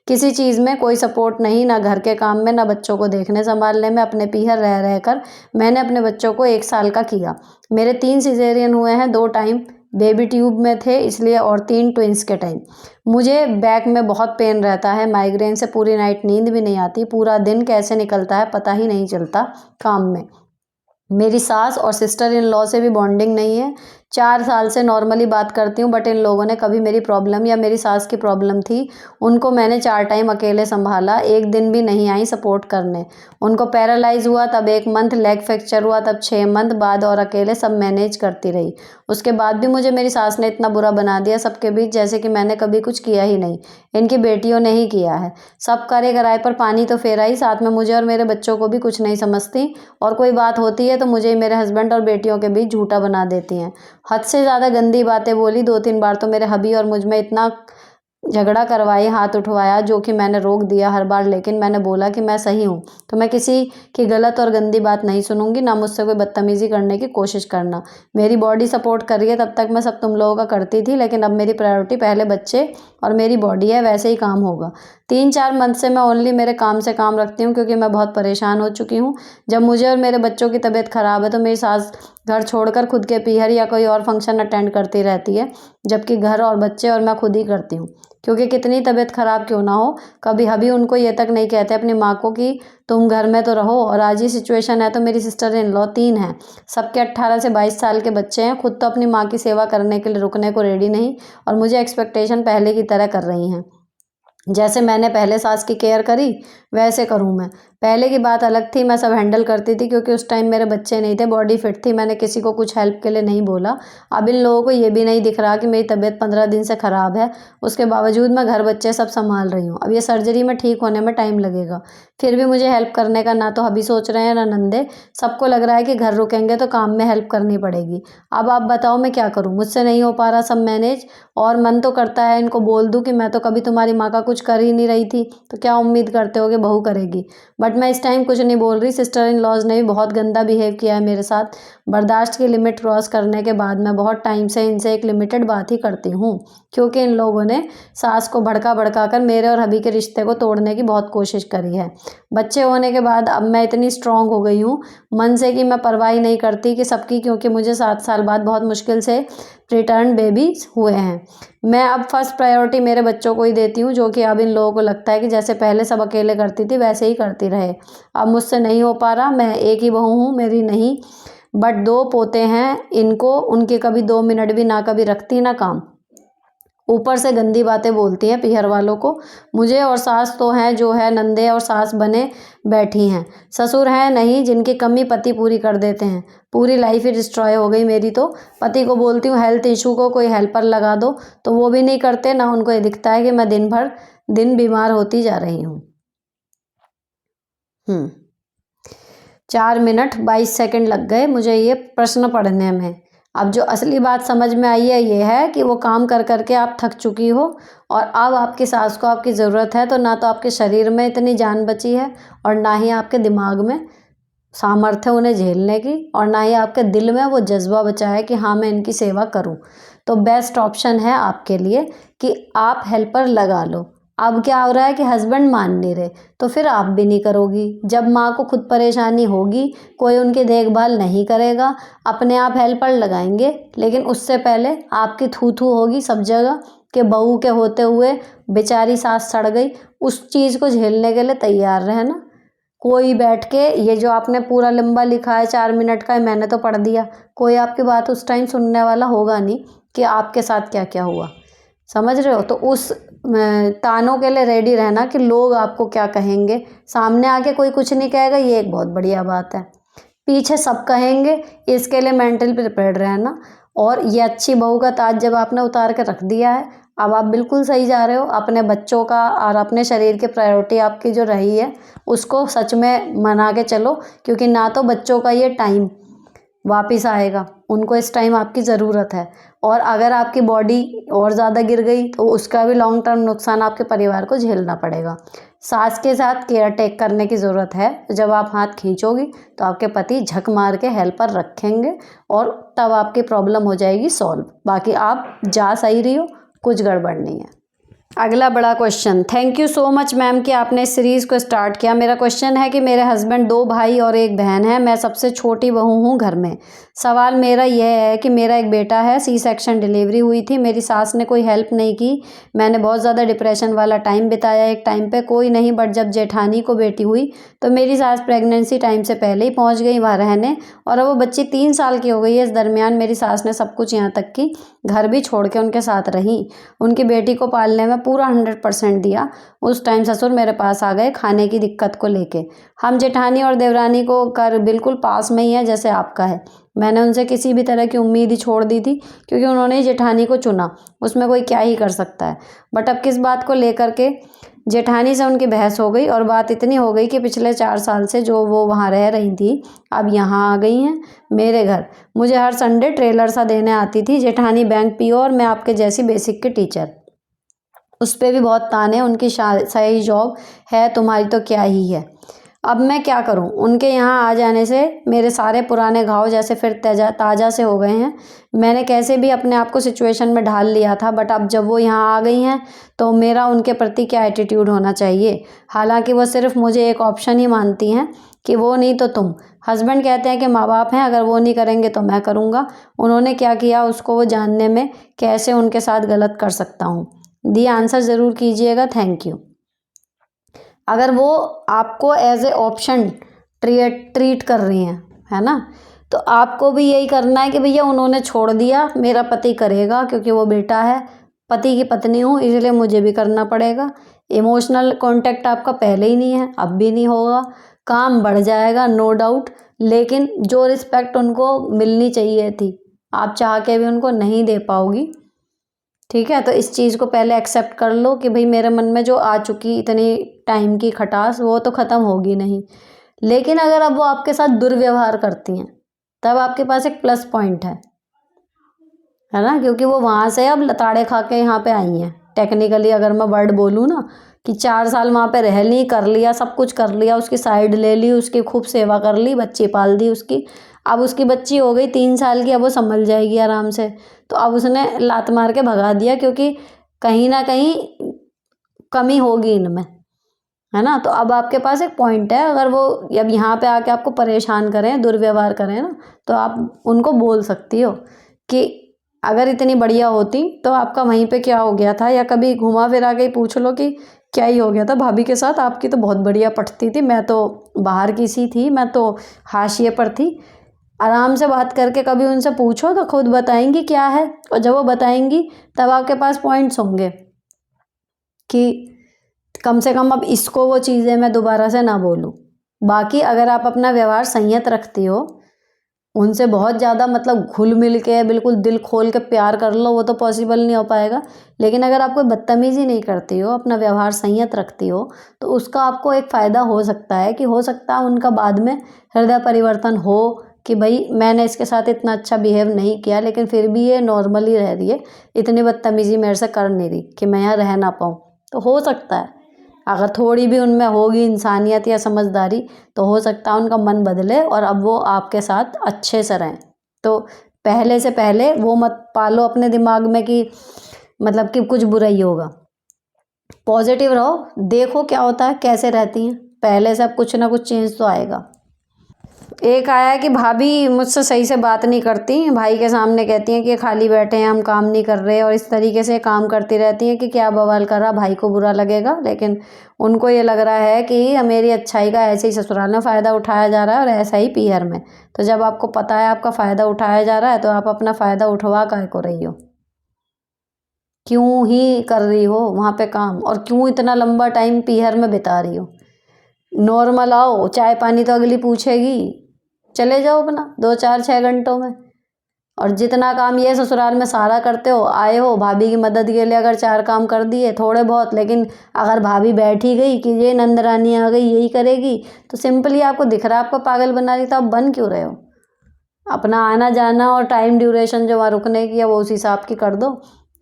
किसी चीज़ में कोई सपोर्ट नहीं, ना घर के काम में, ना बच्चों को देखने संभालने में। अपने पीहर रह रह कर मैंने अपने बच्चों को 1 साल का किया। मेरे 3 सिजेरियन हुए हैं, 2 टाइम बेबी ट्यूब में थे इसलिए, और 3 ट्विंस के टाइम। मुझे बैक में बहुत पेन रहता है, माइग्रेन से पूरी नाइट नींद भी नहीं आती। पूरा दिन कैसे निकलता है पता ही नहीं चलता काम में। मेरी सास और सिस्टर इन लॉ से भी बॉन्डिंग नहीं है। 4 साल से नॉर्मली बात करती हूँ, बट इन लोगों ने कभी मेरी प्रॉब्लम या मेरी सास की प्रॉब्लम थी, उनको मैंने 4 टाइम अकेले संभाला। एक दिन भी नहीं आई सपोर्ट करने। उनको पैरालाइज हुआ तब 1 मंथ, लेग फ्रैक्चर हुआ तब 6 मंथ बाद, और अकेले सब मैनेज करती रही। उसके बाद भी मुझे मेरी सास ने इतना बुरा बना दिया सबके बीच, जैसे कि मैंने कभी कुछ किया ही नहीं। इनकी बेटियों ने ही किया है। सब करे कराए पर पानी तो फेरा ही। साथ में मुझे और मेरे बच्चों को भी कुछ नहीं समझती, और कोई बात होती है तो मुझे मेरे हस्बैंड और बेटियों के बीच झूठा बना देती हैं। हद से ज़्यादा गंदी बातें बोली। 2-3 बार तो मेरे हबी और मुझ में इतना झगड़ा करवाई, हाथ उठवाया, जो कि मैंने रोक दिया हर बार। लेकिन मैंने बोला कि मैं सही हूँ, तो मैं किसी की गलत और गंदी बात नहीं सुनूंगी, ना मुझसे कोई बदतमीज़ी करने की कोशिश करना। मेरी बॉडी सपोर्ट कर रही है, तब तक मैं सब तुम लोगों का करती थी, लेकिन अब मेरी प्रायोरिटी पहले बच्चे और मेरी बॉडी है, वैसे ही काम होगा। 3-4 मंथ से मैं ओनली मेरे काम से काम रखती हूँ, क्योंकि मैं बहुत परेशान हो चुकी हूँ। जब मुझे और मेरे बच्चों की तबीयत ख़राब है तो मेरी सास घर छोड़कर खुद के पीहर या कोई और फंक्शन अटेंड करती रहती है, जबकि घर और बच्चे और मैं खुद ही करती हूँ। क्योंकि कितनी तबीयत ख़राब क्यों ना हो, कभी हबी उनको ये तक नहीं कहते अपनी माँ को कि तुम घर में तो रहो। और आज ही सिचुएशन है तो मेरी सिस्टर इन लॉ 3 हैं, सबके 18 से 22 साल के बच्चे हैं। खुद तो अपनी माँ की सेवा करने के लिए रुकने को रेडी नहीं, और मुझे एक्सपेक्टेशन पहले की तरह कर रही हैं। जैसे मैंने पहले सास की केयर करी वैसे करूँ मैं। पहले की बात अलग थी, मैं सब हैंडल करती थी क्योंकि उस टाइम मेरे बच्चे नहीं थे, बॉडी फिट थी, मैंने किसी को कुछ हेल्प के लिए नहीं बोला। अब इन लोगों को ये भी नहीं दिख रहा कि मेरी तबीयत 15 दिन से ख़राब है, उसके बावजूद मैं घर बच्चे सब संभाल रही हूँ। अब ये सर्जरी में ठीक होने में टाइम लगेगा, फिर भी मुझे हेल्प करने का ना तो हबी सोच रहे हैं ना नंदे। सबको लग रहा है कि घर रुकेंगे तो काम में हेल्प करनी पड़ेगी। अब आप बताओ मैं क्या करूँ, मुझसे नहीं हो पा रहा सब मैनेज। और मन तो करता है इनको बोल दूँ कि मैं तो कभी तुम्हारी माँ का कुछ कर ही नहीं रही थी, तो क्या उम्मीद करते हो कि बहू करेगी। बट मैं इस टाइम कुछ नहीं बोल रही। सिस्टर इन लॉज ने भी बहुत गंदा बिहेव किया है मेरे साथ। बर्दाश्त की लिमिट क्रॉस करने के बाद मैं बहुत टाइम से इनसे एक लिमिटेड बात ही करती हूँ, क्योंकि इन लोगों ने सास को भड़का भड़का कर मेरे और हबी के रिश्ते को तोड़ने की बहुत कोशिश करी है। बच्चे होने के बाद अब मैं इतनी स्ट्रांग हो गई हूँ मन से कि मैं परवाह ही नहीं करती कि सबकी, क्योंकि मुझे 7 साल बाद बहुत मुश्किल से प्रीटर्म बेबीज हुए हैं। मैं अब फर्स्ट प्रायोरिटी मेरे बच्चों को ही देती हूँ, जो कि अब इन लोगों को लगता है कि जैसे पहले सब अकेले करती थी वैसे ही करती रहे। अब मुझसे नहीं हो पा रहा। मैं एक ही बहू हूँ, मेरी नहीं बट 2 पोते हैं इनको, उनके कभी 2 मिनट भी ना कभी रखती ना काम। ऊपर से गंदी बातें बोलती हैं पीहर वालों को। मुझे और सास तो हैं जो है नंदे और सास बने बैठी हैं। ससुर हैं नहीं, जिनकी कमी पति पूरी कर देते हैं। पूरी लाइफ ही डिस्ट्रॉय हो गई मेरी तो। पति को बोलती हूँ हेल्थ इशू को कोई हेल्पर लगा दो, तो वो भी नहीं करते। ना उनको ये दिखता है कि मैं दिन बीमार होती जा रही हूँ। 4 मिनट 22 सेकंड लग गए मुझे ये प्रश्न पढ़ने में। अब जो असली बात समझ में आई है ये है कि वो काम कर कर के आप थक चुकी हो, और अब आपकी सास को आपकी ज़रूरत है। तो ना तो आपके शरीर में इतनी जान बची है और ना ही आपके दिमाग में सामर्थ्य उन्हें झेलने की, और ना ही आपके दिल में वो जज्बा बचा है कि हाँ मैं इनकी सेवा करूं। तो बेस्ट ऑप्शन है आपके लिए कि आप हेल्पर लगा लो। अब क्या हो रहा है कि हस्बैंड मान नहीं रहे, तो फिर आप भी नहीं करोगी। जब माँ को खुद परेशानी होगी, कोई उनकी देखभाल नहीं करेगा, अपने आप हेल्पर लगाएंगे, लेकिन उससे पहले आपकी थू थू होगी सब जगह कि बहू के होते हुए बेचारी सास सड़ गई। उस चीज़ को झेलने के लिए तैयार रहना। कोई बैठ के ये जो आपने पूरा लंबा लिखा है 4 मिनट का, मैंने तो पढ़ दिया। कोई आपकी बात उस टाइम सुनने वाला होगा नहीं कि आपके साथ क्या क्या हुआ। समझ रहे हो? तो उस तानों के लिए रेडी रहना कि लोग आपको क्या कहेंगे। सामने आके कोई कुछ नहीं कहेगा, ये एक बहुत बढ़िया बात है। पीछे सब कहेंगे, इसके लिए मेंटल प्रिपेयर्ड रहना। और ये अच्छी बहू का ताज जब आपने उतार के रख दिया है, अब आप बिल्कुल सही जा रहे हो। अपने बच्चों का और अपने शरीर की प्रायोरिटी आपकी जो रही है उसको सच में मना के चलो, क्योंकि ना तो बच्चों का ये टाइम वापस आएगा, उनको इस टाइम आपकी ज़रूरत है। और अगर आपकी बॉडी और ज़्यादा गिर गई तो उसका भी लॉन्ग टर्म नुकसान आपके परिवार को झेलना पड़ेगा। सास के साथ केयर टेक करने की ज़रूरत है। जब आप हाथ खींचोगी तो आपके पति झक मार के हेल्पर रखेंगे, और तब आपकी प्रॉब्लम हो जाएगी सॉल्व। बाकी आप जा सही रही हो, कुछ गड़बड़ नहीं है। अगला बड़ा question. Thank you so much ma'am कि आपने इस सीरीज़ को स्टार्ट किया। मेरा क्वेश्चन है कि मेरे हस्बैंड 2 भाई और 1 बहन है, मैं सबसे छोटी बहू हूँ घर में। सवाल मेरा यह है कि मेरा एक बेटा है, सी सेक्शन डिलीवरी हुई थी, मेरी सास ने कोई हेल्प नहीं की। मैंने बहुत ज़्यादा डिप्रेशन वाला टाइम बिताया। एक टाइम पे कोई नहीं, बट जब जेठानी को बेटी हुई तो मेरी सास प्रेगनेंसी टाइम से पहले ही पहुँच गई वहाँ रहने, और अब वो बच्ची 3 साल की हो गई है। इस दरमियान मेरी सास ने सब कुछ, यहाँ तक कि घर भी छोड़ के उनके साथ रही। उनकी बेटी को पालने में पूरा 100% दिया। उस टाइम ससुर मेरे पास आ गए खाने की दिक्कत को लेके। हम जेठानी और देवरानी को कर बिल्कुल पास में ही है जैसे आपका है। मैंने उनसे किसी भी तरह की उम्मीद ही छोड़ दी थी, क्योंकि उन्होंने जेठानी को चुना, उसमें कोई क्या ही कर सकता है। बट अब किस बात को लेकर के जेठानी से उनकी बहस हो गई, और बात इतनी हो गई कि पिछले 4 साल से जो वो वहाँ रह रही थी अब यहाँ आ गई हैं मेरे घर। मुझे हर संडे ट्रेलर सा देने आती थी। जेठानी बैंक पीओ और मैं आपके जैसी बेसिक की टीचर। उस पर भी बहुत ताने, उनकी सही जॉब है, तुम्हारी तो क्या ही है। अब मैं क्या करूं? उनके यहाँ आ जाने से मेरे सारे पुराने घाव जैसे फिर ताज़ा से हो गए हैं। मैंने कैसे भी अपने आप को सिचुएशन में ढाल लिया था, बट अब जब वो यहाँ आ गई हैं तो मेरा उनके प्रति क्या एटीट्यूड होना चाहिए। हालांकि वो सिर्फ मुझे एक ऑप्शन ही मानती हैं कि वो नहीं तो तुम। हस्बैंड कहते हैं कि माँ बाप हैं, अगर वो नहीं करेंगे तो मैं करूँगा। उन्होंने क्या किया उसको वो जानने में कैसे उनके साथ गलत कर सकता हूँ। दी आंसर ज़रूर कीजिएगा। Thank you. अगर वो आपको एज ए ऑप्शन ट्रीट कर रही हैं, है ना, तो आपको भी यही करना है कि भैया उन्होंने छोड़ दिया, मेरा पति करेगा, क्योंकि वो बेटा है, पति की पत्नी हूँ, इसलिए मुझे भी करना पड़ेगा। इमोशनल कांटेक्ट आपका पहले ही नहीं है, अब भी नहीं होगा। काम बढ़ जाएगा, नो डाउट, लेकिन जो रिस्पेक्ट उनको मिलनी चाहिए थी आप चाह के भी उनको नहीं दे पाओगी। ठीक है, तो इस चीज़ को पहले एक्सेप्ट कर लो कि भाई मेरे मन में जो आ चुकी इतनी टाइम की खटास वो तो ख़त्म होगी नहीं। लेकिन अगर अब वो आपके साथ दुर्व्यवहार करती हैं तब आपके पास एक प्लस पॉइंट है ना, क्योंकि वो वहाँ से अब लताड़े खा के यहाँ पे आई हैं। टेक्निकली अगर मैं वर्ड बोलूँ ना कि 4 साल वहाँ पे रह ली, कर लिया, सब कुछ कर लिया, उसकी साइड ले ली, उसकी खूब सेवा कर ली, बच्ची पाल दी उसकी। अब उसकी बच्ची हो गई 3 साल की, अब वो संभल जाएगी आराम से। तो अब उसने लात मार के भगा दिया, क्योंकि कहीं ना कहीं कमी होगी इनमें, है ना। तो अब आपके पास एक पॉइंट है, अगर वो अब यहाँ पे आके आपको परेशान करें, दुर्व्यवहार करें ना, तो आप उनको बोल सकती हो कि अगर इतनी बढ़िया होती तो आपका वहीं पे क्या हो गया था, या कभी घुमा फिरा के पूछ लो कि क्या ही हो गया था भाभी के साथ, आपकी तो बहुत बढ़िया पटती थी, मैं तो बाहर की सी थी, मैं तो हाशिए पर थी। आराम से बात करके कभी उनसे पूछो तो खुद बताएंगी क्या है, और जब वो बताएंगी तब आपके पास पॉइंट्स होंगे कि कम से कम अब इसको वो चीज़ें मैं दोबारा से ना बोलूँ। बाकी अगर आप अपना व्यवहार संयत रखती हो, उनसे बहुत ज़्यादा मतलब घुल मिल के बिल्कुल दिल खोल के प्यार कर लो, वो तो पॉसिबल नहीं हो पाएगा। लेकिन अगर आप कोई बदतमीज़ी नहीं करती हो, अपना व्यवहार संयत रखती हो, तो उसका आपको एक फ़ायदा हो सकता है कि हो सकता है उनका बाद में हृदय परिवर्तन हो कि भाई मैंने इसके साथ इतना अच्छा बिहेव नहीं किया, लेकिन फिर भी ये नॉर्मली रह रही है, इतनी बदतमीज़ी मेरे से कर नहीं रही कि मैं यहाँ रह ना पाऊँ। तो हो सकता है अगर थोड़ी भी उनमें होगी इंसानियत या समझदारी, तो हो सकता है उनका मन बदले और अब वो आपके साथ अच्छे से रहें। तो पहले से पहले वो मत पालो अपने दिमाग में कि मतलब कि कुछ बुरा ही होगा। पॉजिटिव रहो, देखो क्या होता है, कैसे रहती हैं, पहले से अब कुछ ना कुछ चेंज तो आएगा। एक आया है कि भाभी मुझसे सही से बात नहीं करती, भाई के सामने कहती हैं कि ये खाली बैठे हैं, हम काम नहीं कर रहे, और इस तरीके से काम करती रहती हैं कि क्या बवाल कर रहा, भाई को बुरा लगेगा। लेकिन उनको ये लग रहा है कि मेरी अच्छाई का ऐसे ही ससुराल में फ़ायदा उठाया जा रहा है और ऐसा ही पीहर में। तो जब आपको पता है आपका फ़ायदा उठाया जा रहा है, तो आप अपना फ़ायदा उठवा काहे को रही हो, क्यों ही कर रही हो वहाँ पे काम, और क्यों इतना लंबा टाइम पीहर में बिता रही हो। नॉर्मल आओ, चाय पानी तो अगली पूछेगी, चले जाओ अपना 2-4-6 घंटों में। और जितना काम ये ससुराल में सारा करते हो, आए हो भाभी की मदद के लिए, अगर 4 काम कर दिए थोड़े बहुत, लेकिन अगर भाभी बैठी गई कि ये नंदरानी आ गई यही करेगी, तो सिंपली आपको दिख रहा है आपको पागल बना रही, तो आप बन क्यों रहे हो। अपना आना जाना और टाइम ड्यूरेशन जो वहाँ रुकने की है वो उस हिसाब की कर दो,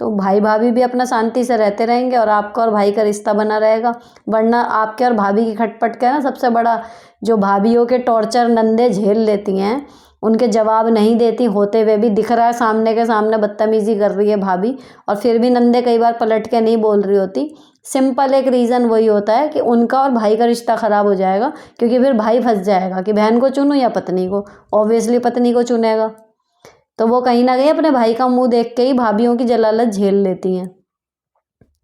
तो भाई भाभी भी अपना शांति से रहते रहेंगे और आपका और भाई का रिश्ता बना रहेगा। वरना आपके और भाभी की खटपट का है ना, सबसे बड़ा जो भाभीयों के टॉर्चर नंदे झेल लेती हैं, उनके जवाब नहीं देती होते हुए भी दिख रहा है सामने के सामने बदतमीज़ी कर रही है भाभी, और फिर भी नंदे कई बार पलट के नहीं बोल रही होती। सिंपल एक रीज़न वही होता है कि उनका और भाई का रिश्ता ख़राब हो जाएगा, क्योंकि फिर भाई फंस जाएगा कि बहन को चुनूं या पत्नी को, ऑब्वियसली पत्नी को चुनेगा। तो वो कहीं ना कहीं अपने भाई का मुंह देख के ही भाभीयों की जलालत झेल लेती हैं।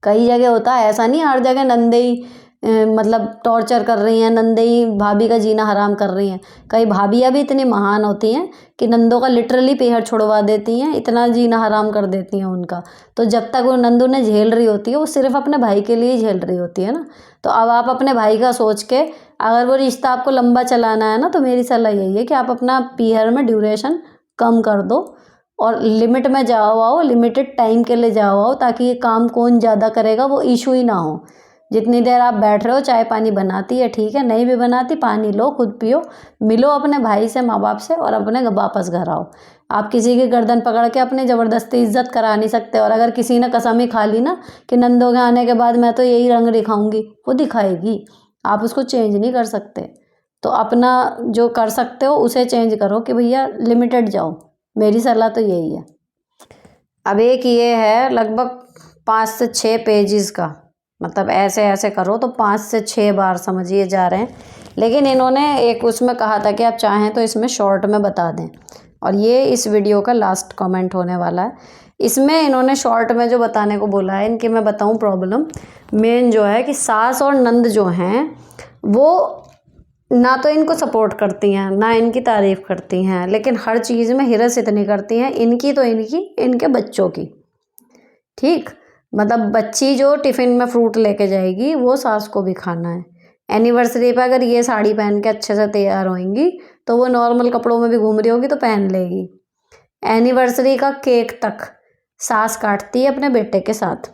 कई जगह होता है ऐसा, नहीं हर जगह नंदे ही मतलब टॉर्चर कर रही हैं, नंदे ही भाभी का जीना हराम कर रही हैं। कई भाभियाँ भी इतनी महान होती हैं कि नंदों का लिटरली पेहर छुड़वा देती हैं, इतना जीना हराम कर देती हैं उनका। तो जब तक वो नंदू ने झेल रही होती है, वो सिर्फ अपने भाई के लिए ही झेल रही होती है ना। तो अब आप अपने भाई का सोच के, अगर वो रिश्ता आपको लंबा चलाना है ना, तो मेरी सलाह यही है कि आप अपना पीहर में ड्यूरेशन कम कर दो और लिमिट में जाओ आओ, लिमिटेड टाइम के लिए जाओ आओ, ताकि ये काम कौन ज़्यादा करेगा वो इशू ही ना हो। जितनी देर आप बैठ रहे हो, चाय पानी बनाती है ठीक है, नहीं भी बनाती पानी लो, खुद पियो, मिलो अपने भाई से माँ बाप से और अपने वापस घर आओ। आप किसी की गर्दन पकड़ के अपनी ज़बरदस्ती इज्जत करा नहीं सकते। और अगर किसी ने कसम ही खा ली ना कि नंदों के आने के बाद मैं तो यही रंग दिखाऊंगी, वो दिखाएगी, आप उसको चेंज नहीं कर सकते। तो अपना जो कर सकते हो उसे चेंज करो कि भैया लिमिटेड जाओ, मेरी सलाह तो यही है। अब एक ये है लगभग 5 से 6 पेजेस का, मतलब ऐसे ऐसे करो तो 5 से 6 बार समझिए जा रहे हैं। लेकिन इन्होंने एक उसमें कहा था कि आप चाहें तो इसमें शॉर्ट में बता दें, और ये इस वीडियो का लास्ट कमेंट होने वाला है। इसमें इन्होंने शॉर्ट में जो बताने को बोला है, इनकी मैं बताऊं प्रॉब्लम मेन जो है कि सास और नंद जो हैं वो ना तो इनको सपोर्ट करती हैं ना इनकी तारीफ़ करती हैं, लेकिन हर चीज़ में हिरस इतनी करती हैं, इनकी तो इनकी, इनके बच्चों की। ठीक, मतलब बच्ची जो टिफ़िन में फ्रूट लेके जाएगी वो सास को भी खाना है, एनिवर्सरी पे अगर ये साड़ी पहन के अच्छे से तैयार होंगी तो वो नॉर्मल कपड़ों में भी घूम रही होगी तो पहन लेगी। एनिवर्सरी का केक तक सास काटती है अपने बेटे के साथ,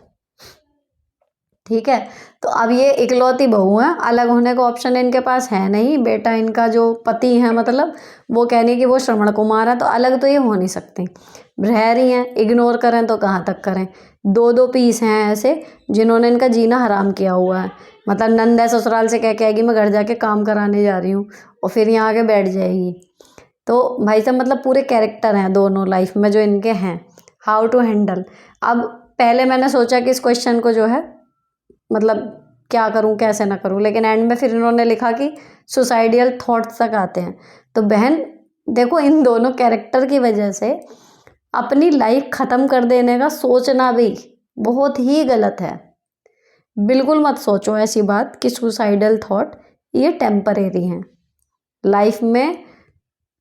ठीक है। तो अब ये इकलौती बहू है, अलग होने का ऑप्शन इनके पास है नहीं। बेटा इनका जो पति है मतलब वो कहने की वो श्रवण कुमार है, तो अलग तो ये हो नहीं सकती। रह रही हैं, इग्नोर करें तो कहाँ तक करें। दो दो पीस हैं ऐसे जिन्होंने इनका जीना हराम किया हुआ है। मतलब नंद है ससुराल से कह के आएगी मैं घर जाके काम कराने जा रही हूँ और फिर यहाँ आके बैठ जाएगी। तो भाई साहब मतलब पूरे कैरेक्टर हैं दोनों लाइफ में जो इनके हैं, हाउ टू हैंडल। अब पहले मैंने सोचा कि इस क्वेश्चन को जो है मतलब क्या करूं कैसे ना करूं, लेकिन एंड में फिर इन्होंने लिखा कि सुसाइडियल थॉट्स तक आते हैं। तो बहन देखो, इन दोनों कैरेक्टर की वजह से अपनी लाइफ ख़त्म कर देने का सोचना भी बहुत ही गलत है। बिल्कुल मत सोचो ऐसी बात कि सुसाइडल थॉट ये टेम्परेरी हैं। लाइफ में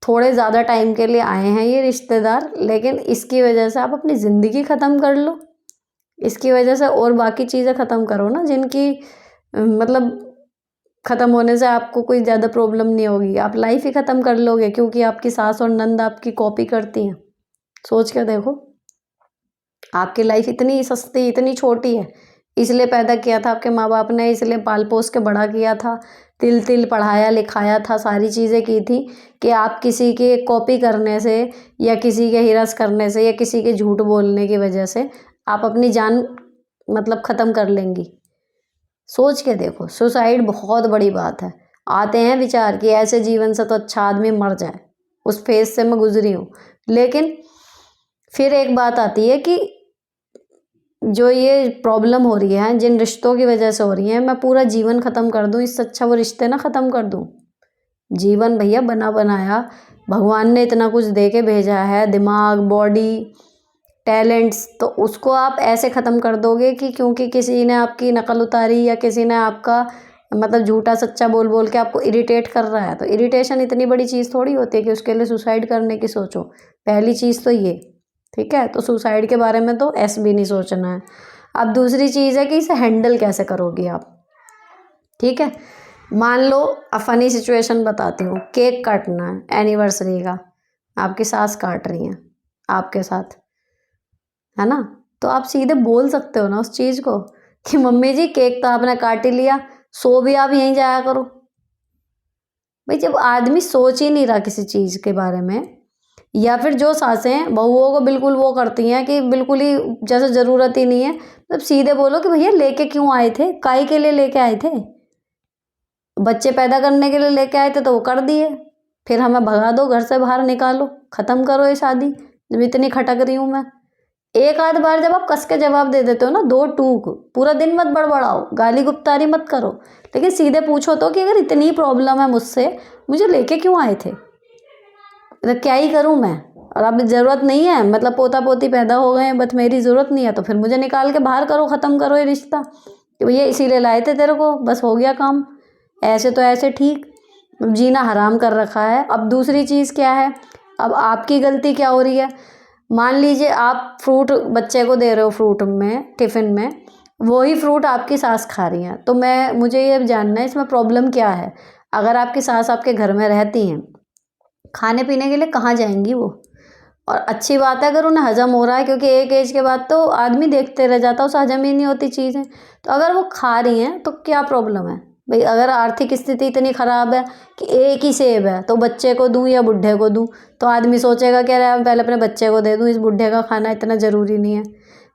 थोड़े ज़्यादा टाइम के लिए आए हैं ये रिश्तेदार, लेकिन इसकी वजह से आप अपनी ज़िंदगी ख़त्म कर लो। इसकी वजह से और बाकी चीज़ें ख़त्म करो ना, जिनकी मतलब ख़त्म होने से आपको कोई ज़्यादा प्रॉब्लम नहीं होगी। आप लाइफ ही ख़त्म कर लोगे क्योंकि आपकी सास और नंद आपकी कॉपी करती हैं। सोच के देखो, आपकी लाइफ इतनी सस्ती इतनी छोटी है, इसलिए पैदा किया था आपके माँ बाप ने, इसलिए पाल पोस के बड़ा किया था, तिल तिल पढ़ाया लिखाया था, सारी चीज़ें की थी कि आप किसी के कॉपी करने से या किसी के हिरस करने से या किसी के झूठ बोलने की वजह से आप अपनी जान मतलब ख़त्म कर लेंगी। सोच के देखो, सुसाइड बहुत बड़ी बात है। आते हैं विचार कि ऐसे जीवन से तो अच्छा आदमी मर जाए, उस फेज से मैं गुजरी हूँ। लेकिन फिर एक बात आती है कि जो ये प्रॉब्लम हो रही है, जिन रिश्तों की वजह से हो रही है, मैं पूरा जीवन ख़त्म कर दूँ, इससे अच्छा वो रिश्ते ना ख़त्म कर दूँ। जीवन भैया बना बनाया भगवान ने इतना कुछ दे के भेजा है, दिमाग, बॉडी, टैलेंट्स, तो उसको आप ऐसे ख़त्म कर दोगे कि क्योंकि किसी ने आपकी नकल उतारी या किसी ने आपका मतलब झूठा सच्चा बोल बोल के आपको इरिटेट कर रहा है। तो इरिटेशन इतनी बड़ी चीज़ थोड़ी होती है कि उसके लिए सुसाइड करने की सोचो। पहली चीज़ तो ये, ठीक है। तो सुसाइड के बारे में तो ऐसे भी नहीं सोचना है। अब दूसरी चीज़ है कि इसे हैंडल कैसे करोगी आप, ठीक है। मान लो अब फनी सिचुएशन बताती हूँ, केक काटना है एनिवर्सरी का, आपकी सास काट रही हैं आपके साथ, है ना। तो आप सीधे बोल सकते हो ना उस चीज़ को कि मम्मी जी केक तो आपने काट ही लिया, सो भी आप यहीं जाया करो। भाई जब आदमी सोच ही नहीं रहा किसी चीज़ के बारे में, या फिर जो सासें बहुओं को बिल्कुल वो करती हैं कि बिल्कुल ही जैसे ज़रूरत ही नहीं है, तब सीधे बोलो कि भैया लेके क्यों आए थे, काहे के लिए लेके आए थे। बच्चे पैदा करने के लिए लेके आए थे तो वो कर दिए, फिर हमें भगा दो, घर से बाहर निकालो, ख़त्म करो ये शादी जब इतनी खटक रही हूँ मैं। एक आध बार जब आप कस के जवाब दे देते हो ना, दो टूक, पूरा दिन मत बड़बड़ाओ, गाली गुप्तारी मत करो, लेकिन सीधे पूछो तो कि अगर इतनी प्रॉब्लम है मुझसे, मुझे लेके क्यों आए थे, तो क्या ही करूं मैं। और अब ज़रूरत नहीं है, मतलब पोता पोती पैदा हो गए हैं, बस मेरी ज़रूरत नहीं है, तो फिर मुझे निकाल के बाहर करो, ख़त्म करो ये रिश्ता कि भैया इसीलिए लाए थे तेरे को, बस हो गया काम। ऐसे तो ऐसे ठीक, जीना हराम कर रखा है। अब दूसरी चीज़ क्या है, अब आपकी गलती क्या हो रही है। मान लीजिए आप फ्रूट बच्चे को दे रहे हो, फ्रूट में टिफ़िन में, वही फ्रूट आपकी सास खा रही हैं, तो मुझे ये जानना है इसमें प्रॉब्लम क्या है। अगर आपकी सास आपके घर में रहती हैं, खाने पीने के लिए कहाँ जाएंगी वो। और अच्छी बात है अगर उन्हें हजम हो रहा है, क्योंकि एक एज के बाद तो आदमी देखते रह जाता है, उसे हजम ही नहीं होती चीज़ें। तो अगर वो खा रही हैं तो क्या प्रॉब्लम है भाई। अगर आर्थिक स्थिति इतनी ख़राब है कि एक ही सेब है तो बच्चे को दूं या बुढ़े को दूं, तो आदमी सोचेगा कि अरे मैं पहले अपने बच्चे को दे दूं, इस बुढ़े का खाना इतना ज़रूरी नहीं है।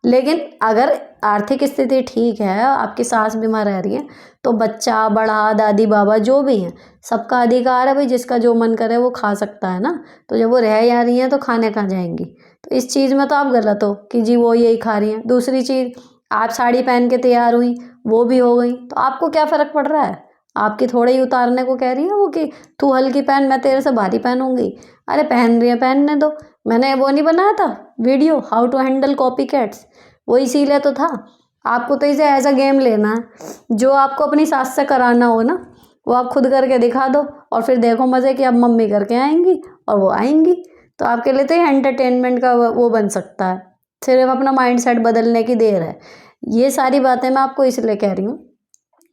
लेकिन अगर आर्थिक स्थिति ठीक है, आपकी सास बीमार रह रही है, तो बच्चा, बड़ा, दादी, बाबा जो भी हैं, सबका अधिकार है भाई, जिसका जो मन करे वो खा सकता है ना। तो जब वो रह जा रही हैं तो खाने कहाँ जाएंगी। तो इस चीज़ में तो आप गलत हो कि जी वो यही खा रही हैं। दूसरी चीज़, आप साड़ी पहन के तैयार हुई, वो भी हो गई, तो आपको क्या फ़र्क पड़ रहा है। आपकी थोड़े ही उतारने को कह रही है वो कि तू हल्की पहन, मैं तेरे से भारी पहनूंगी। अरे पहन रही है पहनने दो। मैंने वो नहीं बनाया था video, how to handle copy cats, वो इसीलिए तो था। आपको तो इसे ऐसा गेम लेना है, जो आपको अपनी सास से कराना हो ना, वो आप खुद करके दिखा दो और फिर देखो मज़े कि अब मम्मी करके आएंगी और वो आएंगी। तो आपके लिए तो ये एंटरटेनमेंट का वो बन सकता है, सिर्फ अपना माइंड सेट बदलने की देर है। ये सारी बातें मैं आपको इसलिए कह रही हूँ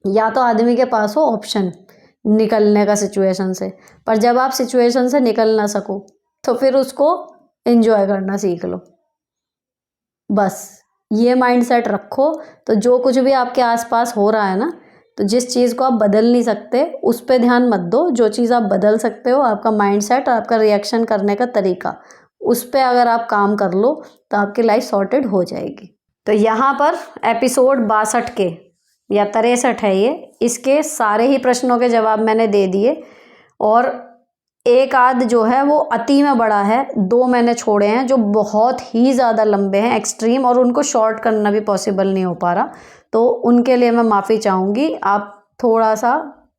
या तो आदमी के पास हो ऑप्शन निकलने का सिचुएशन से, पर जब आप सिचुएशन से निकल ना सको तो फिर उसको एंजॉय करना सीख लो। बस ये माइंडसेट रखो। तो जो कुछ भी आपके आसपास हो रहा है ना, तो जिस चीज़ को आप बदल नहीं सकते उस पर ध्यान मत दो। जो चीज़ आप बदल सकते हो, आपका माइंडसेट और आपका रिएक्शन करने का तरीका, उस पर अगर आप काम कर लो तो आपकी लाइफ सॉर्टेड हो जाएगी। तो यहाँ पर एपिसोड 62 के या 63 है ये, इसके सारे ही प्रश्नों के जवाब मैंने दे दिए। और एक आध जो है वो अति में बड़ा है, 2 मैंने छोड़े हैं जो बहुत ही ज़्यादा लंबे हैं, एक्सट्रीम, और उनको शॉर्ट करना भी पॉसिबल नहीं हो पा रहा। तो उनके लिए मैं माफ़ी चाहूँगी। आप थोड़ा सा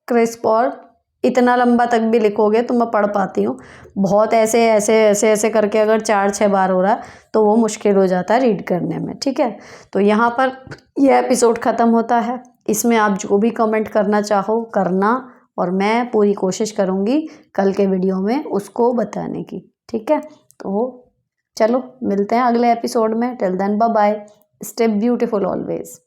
क्रिस्प और इतना लंबा तक भी लिखोगे तो मैं पढ़ पाती हूँ। बहुत ऐसे ऐसे ऐसे ऐसे करके अगर 4-6 बार हो रहा है तो वो मुश्किल हो जाता है रीड करने में, ठीक है। तो यहाँ पर यह एपिसोड ख़त्म होता है। इसमें आप जो भी कमेंट करना चाहो करना, और मैं पूरी कोशिश करूँगी कल के वीडियो में उसको बताने की, ठीक है। तो चलो मिलते हैं अगले एपिसोड में। Till then bye bye, stay beautiful always.